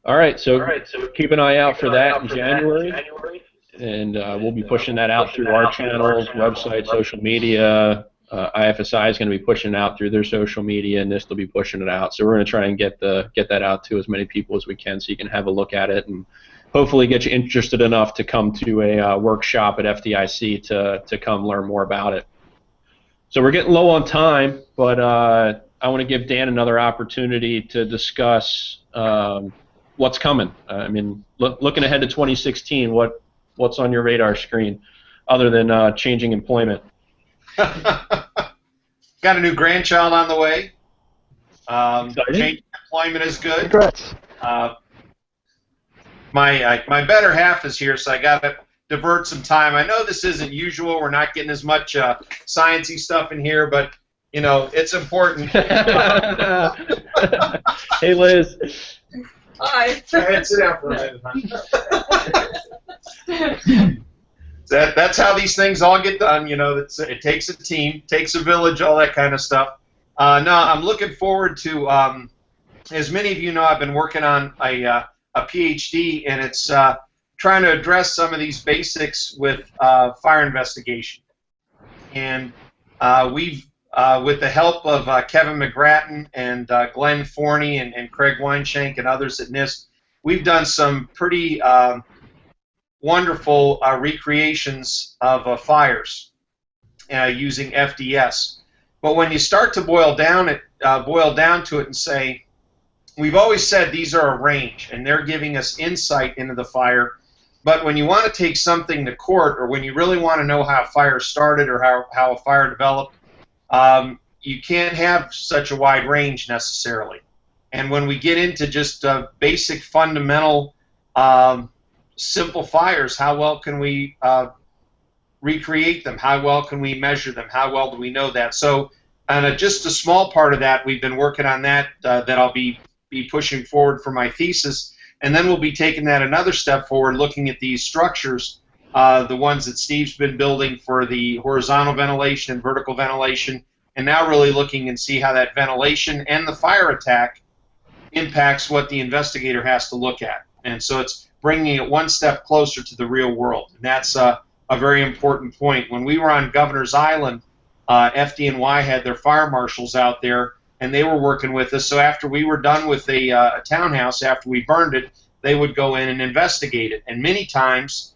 All right, so keep an eye out for that in January. And we'll be pushing that out through our channels, website, social media. IFSI is going to be pushing it out through their social media, and NIST will be pushing it out. So we're going to try and get that out to as many people as we can, so you can have a look at it, and hopefully get you interested enough to come to a workshop at FDIC to come learn more about it. So we're getting low on time, but I want to give Dan another opportunity to discuss what's coming. I mean, looking ahead to 2016, what's on your radar screen other than changing employment? Got a new grandchild on the way. Changing employment is good. Congrats. My better half is here, so I got to divert some time. I know this isn't usual. We're not getting as much sciencey stuff in here, but you know it's important. Hey, Liz. Hi. Sit down for a minute. That's how these things all get done. You know, it takes a team, takes a village, all that kind of stuff. No, I'm looking forward to. As many of you know, I've been working on a PhD, and it's trying to address some of these basics with fire investigation. And we've, with the help of Kevin McGrattan and Glenn Forney and Craig Weinshank and others at NIST, we've done some pretty wonderful recreations of fires using FDS. But when you start to boil down to it and say, we've always said these are a range, and they're giving us insight into the fire. But when you want to take something to court, or when you really want to know how a fire started or how a fire developed, you can't have such a wide range necessarily. And when we get into just basic fundamental simple fires, how well can we recreate them? How well can we measure them? How well do we know that? So, and just a small part of that, we've been working on that, that I'll be pushing forward for my thesis. And then we'll be taking that another step forward, looking at these structures, the ones that Steve's been building for the horizontal ventilation and vertical ventilation, and now really looking and see how that ventilation and the fire attack impacts what the investigator has to look at. And so it's bringing it one step closer to the real world. And that's a very important point. When we were on Governor's Island, FDNY had their fire marshals out there, and they were working with us. So after we were done with a townhouse, after we burned it, they would go in and investigate it. And many times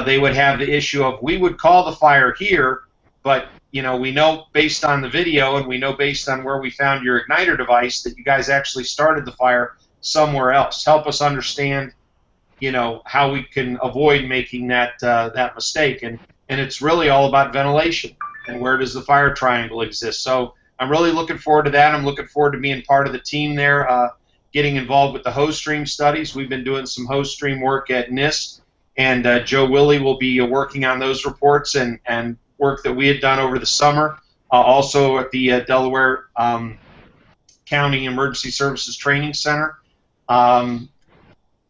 they would have the issue of, we would call the fire here, but you know, we know based on the video and we know based on where we found your igniter device that you guys actually started the fire somewhere else. Help us understand, you know, how we can avoid making that that mistake. And it's really all about ventilation and where does the fire triangle exist. So I'm really looking forward to that. I'm looking forward to being part of the team there, getting involved with the host stream studies. We've been doing some host stream work at NIST, and Joe Willie will be working on those reports and work that we had done over the summer. Also at the Delaware County Emergency Services Training Center,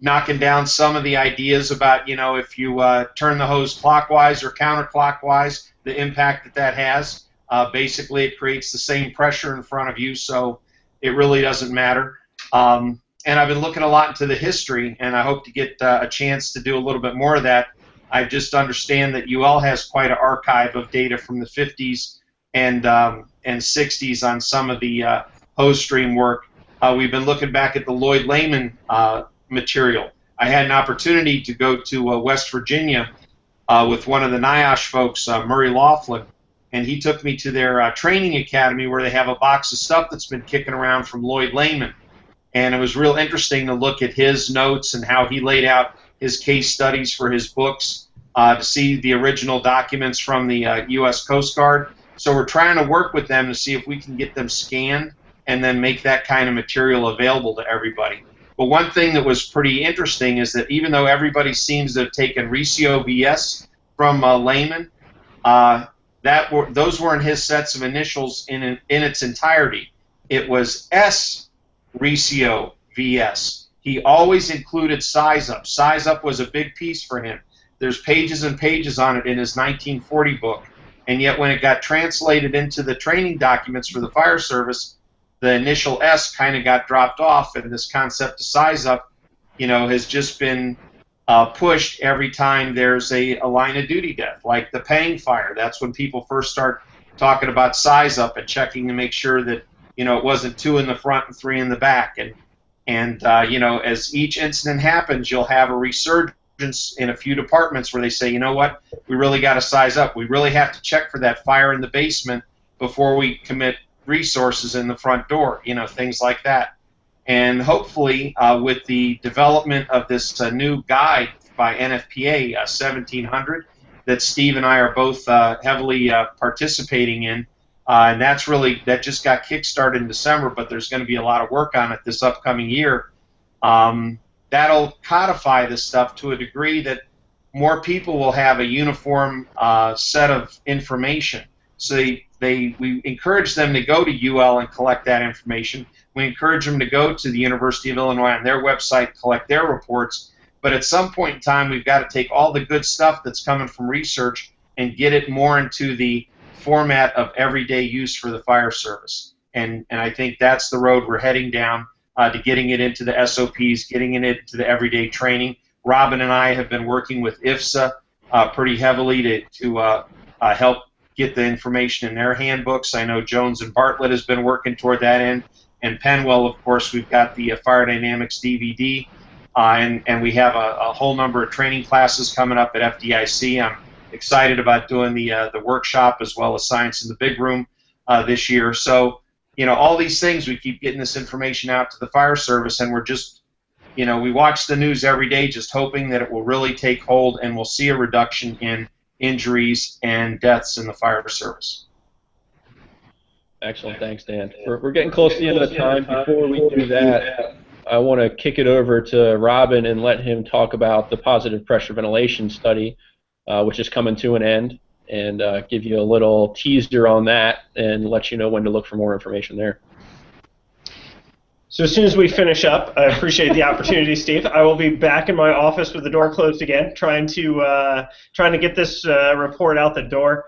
knocking down some of the ideas about, you know, if you turn the hose clockwise or counterclockwise, the impact that has. Basically, it creates the same pressure in front of you, so it really doesn't matter. And I've been looking a lot into the history, and I hope to get a chance to do a little bit more of that. I just understand that UL has quite an archive of data from the 50s and 60s on some of the hose stream work. We've been looking back at the Lloyd Lehman material. I had an opportunity to go to West Virginia with one of the NIOSH folks, Murray Laughlin, and he took me to their training academy where they have a box of stuff that's been kicking around from Lloyd Lehman. And it was real interesting to look at his notes and how he laid out his case studies for his books, to see the original documents from the U.S. Coast Guard. So we're trying to work with them to see if we can get them scanned and then make that kind of material available to everybody. But one thing that was pretty interesting is that even though everybody seems to have taken Recio VS from Lehman, those weren't his sets of initials in its entirety. It was S Recio VS. He always included size up. Size up was a big piece for him. There's pages and pages on it in his 1940 book, and yet when it got translated into the training documents for the fire service, the initial S kind of got dropped off, and this concept of size up, has just been pushed every time there's a line of duty death, like the Pang fire. That's when people first start talking about size up and checking to make sure that it wasn't 2 in the front and 3 in the back. And as each incident happens, you'll have a resurgence in a few departments where they say, you know what, we really got to size up. We really have to check for that fire in the basement before we commit resources in the front door, things like that. And hopefully, with the development of this new guide by NFPA 1700 that Steve and I are both heavily participating in, and that just got kickstarted in December, but there's going to be a lot of work on it this upcoming year. That'll codify this stuff to a degree that more people will have a uniform set of information. So we encourage them to go to UL and collect that information. We encourage them to go to the University of Illinois on their website, collect their reports. But at some point in time, we've got to take all the good stuff that's coming from research and get it more into the format of everyday use for the fire service. And I think that's the road we're heading down, to getting it into the SOPs, getting it into the everyday training. Robin and I have been working with IFSA pretty heavily to help get the information in their handbooks. I know Jones and Bartlett has been working toward that end. And Penwell, of course, we've got the Fire Dynamics DVD, and we have a whole number of training classes coming up at FDIC. I'm excited about doing the workshop as well as Science in the Big Room this year. So, all these things, we keep getting this information out to the fire service, and we're just, we watch the news every day just hoping that it will really take hold and we'll see a reduction in injuries and deaths in the fire service. Excellent. Thanks, Dan. We're getting close to the end of the time. Before we do that, I want to kick it over to Robin and let him talk about the positive pressure ventilation study, which is coming to an end, and give you a little teaser on that and let you know when to look for more information there. So as soon as we finish up, I appreciate the opportunity, Steve. I will be back in my office with the door closed again, trying to get this report out the door.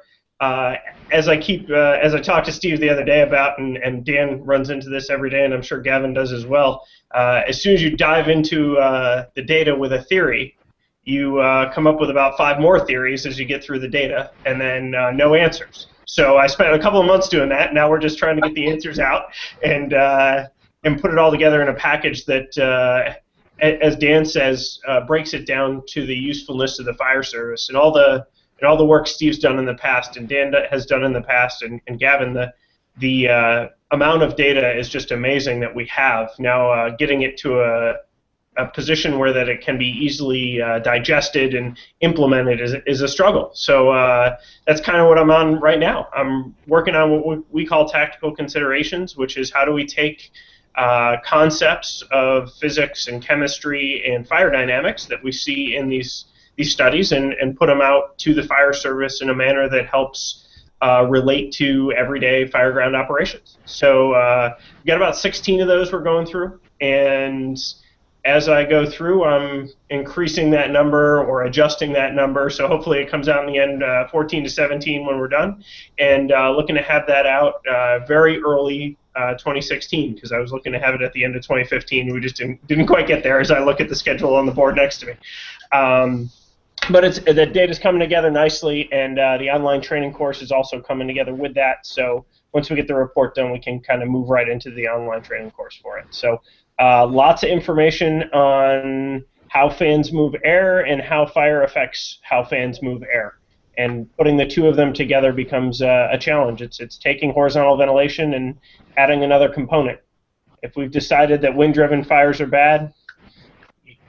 As I talked to Steve the other day about, and Dan runs into this every day, and I'm sure Gavin does as well. As soon as you dive into the data with a theory, you come up with about 5 more theories as you get through the data, and then no answers. So I spent a couple of months doing that. Now we're just trying to get the answers out and put it all together in a package that, as Dan says, breaks it down to the usefulness of the fire service and all the work Steve's done in the past and Dan has done in the past, and Gavin, the amount of data is just amazing that we have now. Getting it to a position where that it can be easily digested and implemented is a struggle. So that's kind of what I'm on right now. I'm working on what we call tactical considerations, which is how do we take concepts of physics and chemistry and fire dynamics that we see in these studies and put them out to the fire service in a manner that helps relate to everyday fireground operations. So we've got about 16 of those we're going through, and as I go through, I'm increasing that number or adjusting that number, so hopefully it comes out in the end 14 to 17 when we're done, and looking to have that out very early 2016, because I was looking to have it at the end of 2015. We just didn't quite get there as I look at the schedule on the board next to me. But the data's coming together nicely, and the online training course is also coming together with that. So once we get the report done, we can kind of move right into the online training course for it. So lots of information on how fans move air and how fire affects how fans move air. And putting the two of them together becomes a challenge. It's taking horizontal ventilation and adding another component. If we've decided that wind-driven fires are bad,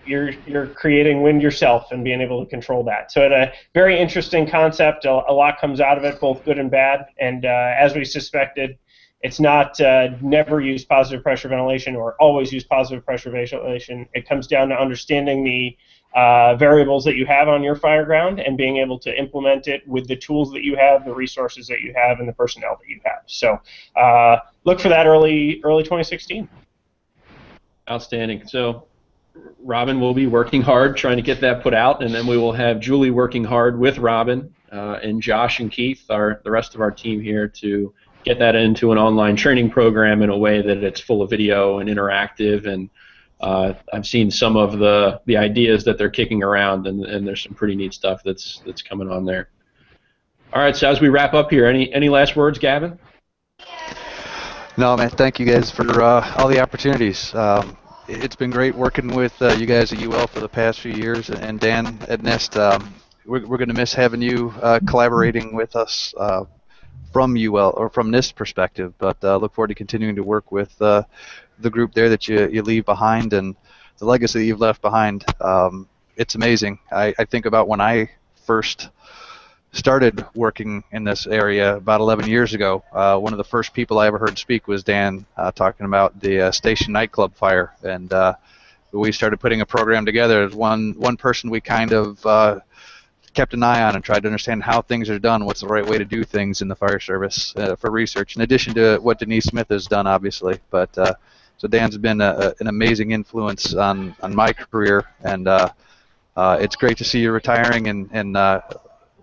you're creating wind yourself and being able to control that. So it's a very interesting concept. A lot comes out of it, both good and bad. And as we suspected, It's not never use positive pressure ventilation or always use positive pressure ventilation. It comes down to understanding the variables that you have on your fire ground and being able to implement it with the tools that you have, the resources that you have, and the personnel that you have. So look for that early 2016. Outstanding. So Robin will be working hard trying to get that put out, and then we will have Julie working hard with Robin and Josh and Keith, the rest of our team here, to get that into an online training program in a way that it's full of video and interactive. And I've seen some of the ideas that they're kicking around, and there's some pretty neat stuff that's coming on there. All right, so as we wrap up here, any last words, Gavin? No, man, thank you guys for all the opportunities. It's been great working with you guys at UL for the past few years, and Dan at NIST. We're going to miss having you collaborating with us from UL or from NIST perspective, but look forward to continuing to work with the group there that you leave behind and the legacy that you've left behind. It's amazing. I think about when I first started working in this area about 11 years ago. One of the first people I ever heard speak was Dan talking about the station nightclub fire, and we started putting a program together. One person we kind of kept an eye on and tried to understand how things are done, what's the right way to do things in the fire service for research, in addition to what Denise Smith has done, obviously. But so Dan's been an amazing influence on my career, and it's great to see you retiring, and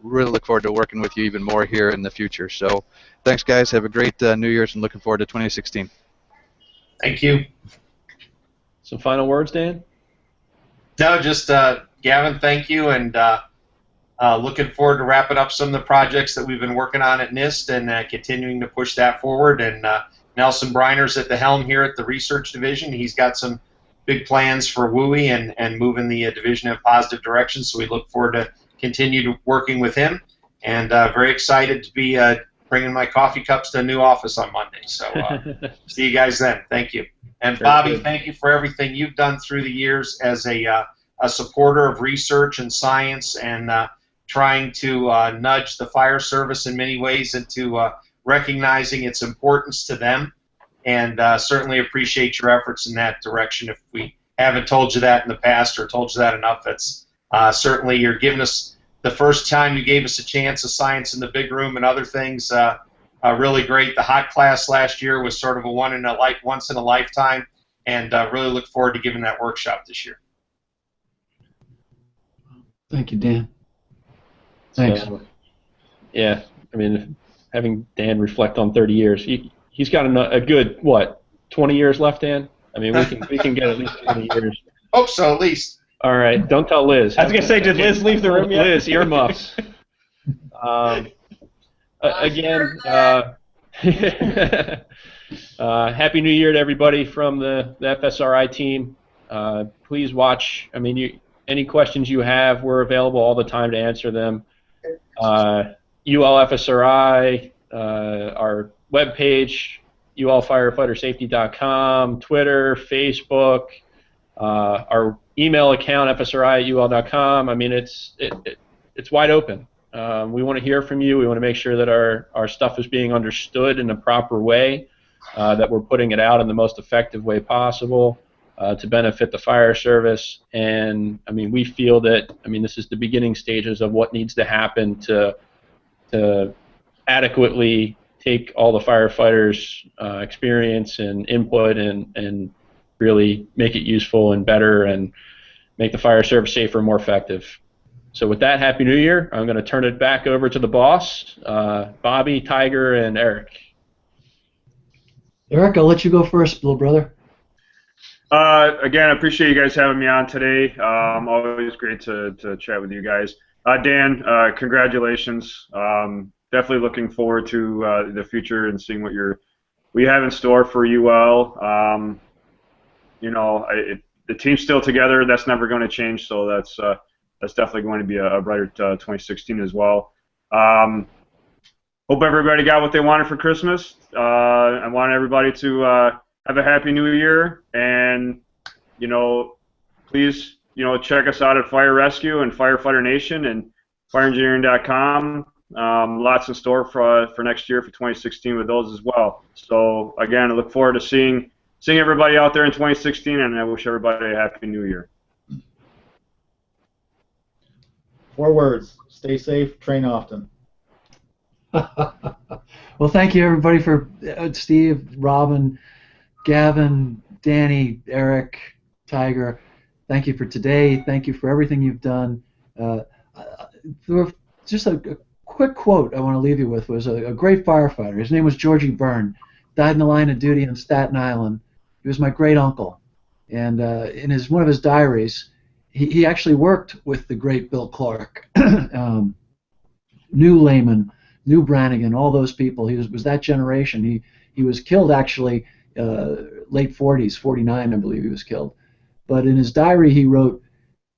really look forward to working with you even more here in the future. So thanks, guys. Have a great New Year's, and looking forward to 2016. Thank you. Some final words, Dan? No, just Gavin, thank you, and looking forward to wrapping up some of the projects that we've been working on at NIST and continuing to push that forward. And Nelson Briner's at the helm here at the research division. He's got some big plans for WUI and moving the division in a positive direction, so we look forward to continue working with him, and very excited to be bringing my coffee cups to a new office on Monday. So see you guys then. Thank you. And Bobby, thank you for everything you've done through the years as a supporter of research and science, and trying to nudge the fire service in many ways into recognizing its importance to them, and certainly appreciate your efforts in that direction. If we haven't told you that in the past or told you that enough, that's certainly you're giving us the first time you gave us a chance of science in the big room and other things. Really great. The hot class last year was sort of a once in a lifetime, and really look forward to giving that workshop this year. Thank you, Dan. Thanks. Yeah, I mean, having Dan reflect on 30 years, he's got a good, what, 20 years left, Dan? I mean, we can get at least 20 years. Hope so, at least. All right, don't tell Liz. I was going to say, did Liz leave the room yet? Liz, earmuffs. Again, Happy New Year to everybody from the FSRI team. Please watch. I mean, any questions you have, we're available all the time to answer them. ULFSRI, our webpage, ulfirefightersafety.com, Twitter, Facebook, our email account, fsri@ul.com. I mean, it's wide open. We want to hear from you. We want to make sure that our stuff is being understood in a proper way, that we're putting it out in the most effective way possible to benefit the fire service. And, I mean, we feel that, I mean, this is the beginning stages of what needs to happen to adequately take all the firefighters' experience and input and really make it useful and better and make the fire service safer and more effective. So with that, Happy New Year. I'm going to turn it back over to the boss, Bobby, Tiger, and Eric. Eric, I'll let you go first, little brother. Again, I appreciate you guys having me on today. Always great to chat with you guys. Dan, congratulations. Definitely looking forward to the future and seeing what we have in store for UL. You know, the team's still together. That's never going to change. So that's definitely going to be a brighter 2016 as well. Hope everybody got what they wanted for Christmas. I want everybody to have a Happy New Year, and please check us out at Fire Rescue and Firefighter Nation and fireengineering.com. Lots in store for next year, for 2016, with those as well. So again, I look forward to seeing everybody out there in 2016, and I wish everybody a happy New Year. 4 words: stay safe, train often. Well, thank you everybody for Steve, Robin, Gavin, Danny, Eric, Tiger. Thank you for today. Thank you for everything you've done. Just a quick quote I want to leave you with was a great firefighter. His name was Georgie Byrne. Died in the line of duty on Staten Island. He was my great uncle, and in one of his diaries, he actually worked with the great Bill Clark, New Lehman, New Brannigan, all those people. He was that generation. He was killed actually late 40s, 49 I believe he was killed. But in his diary he wrote,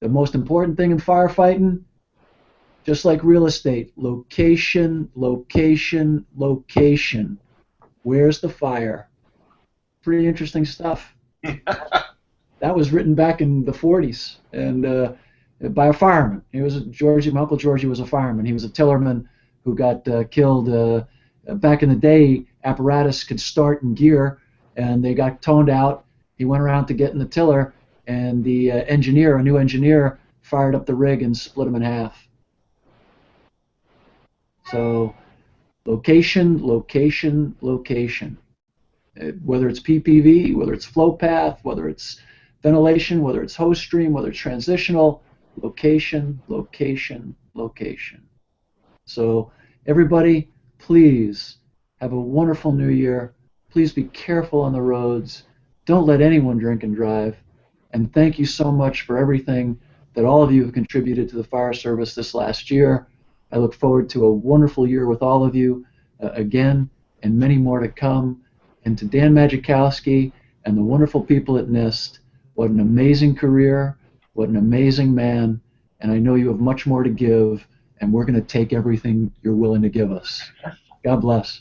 the most important thing in firefighting, just like real estate, location, location, location. Where's the fire? Pretty interesting stuff. That was written back in the 40s and by a fireman. He was my Uncle Georgie was a fireman. He was a tillerman who got killed. Back in the day, apparatus could start in gear, and they got toned out. He went around to get in the tiller, and the engineer, a new engineer, fired up the rig and split him in half. So, location, location, location. Whether it's PPV, whether it's flow path, whether it's ventilation, whether it's hose stream, whether it's transitional, location, location, location. So everybody, please have a wonderful new year. Please be careful on the roads. Don't let anyone drink and drive. And thank you so much for everything that all of you have contributed to the fire service this last year. I look forward to a wonderful year with all of you again, and many more to come. And to Dan Madrzykowski and the wonderful people at NIST, what an amazing career, what an amazing man, and I know you have much more to give, and we're going to take everything you're willing to give us. God bless.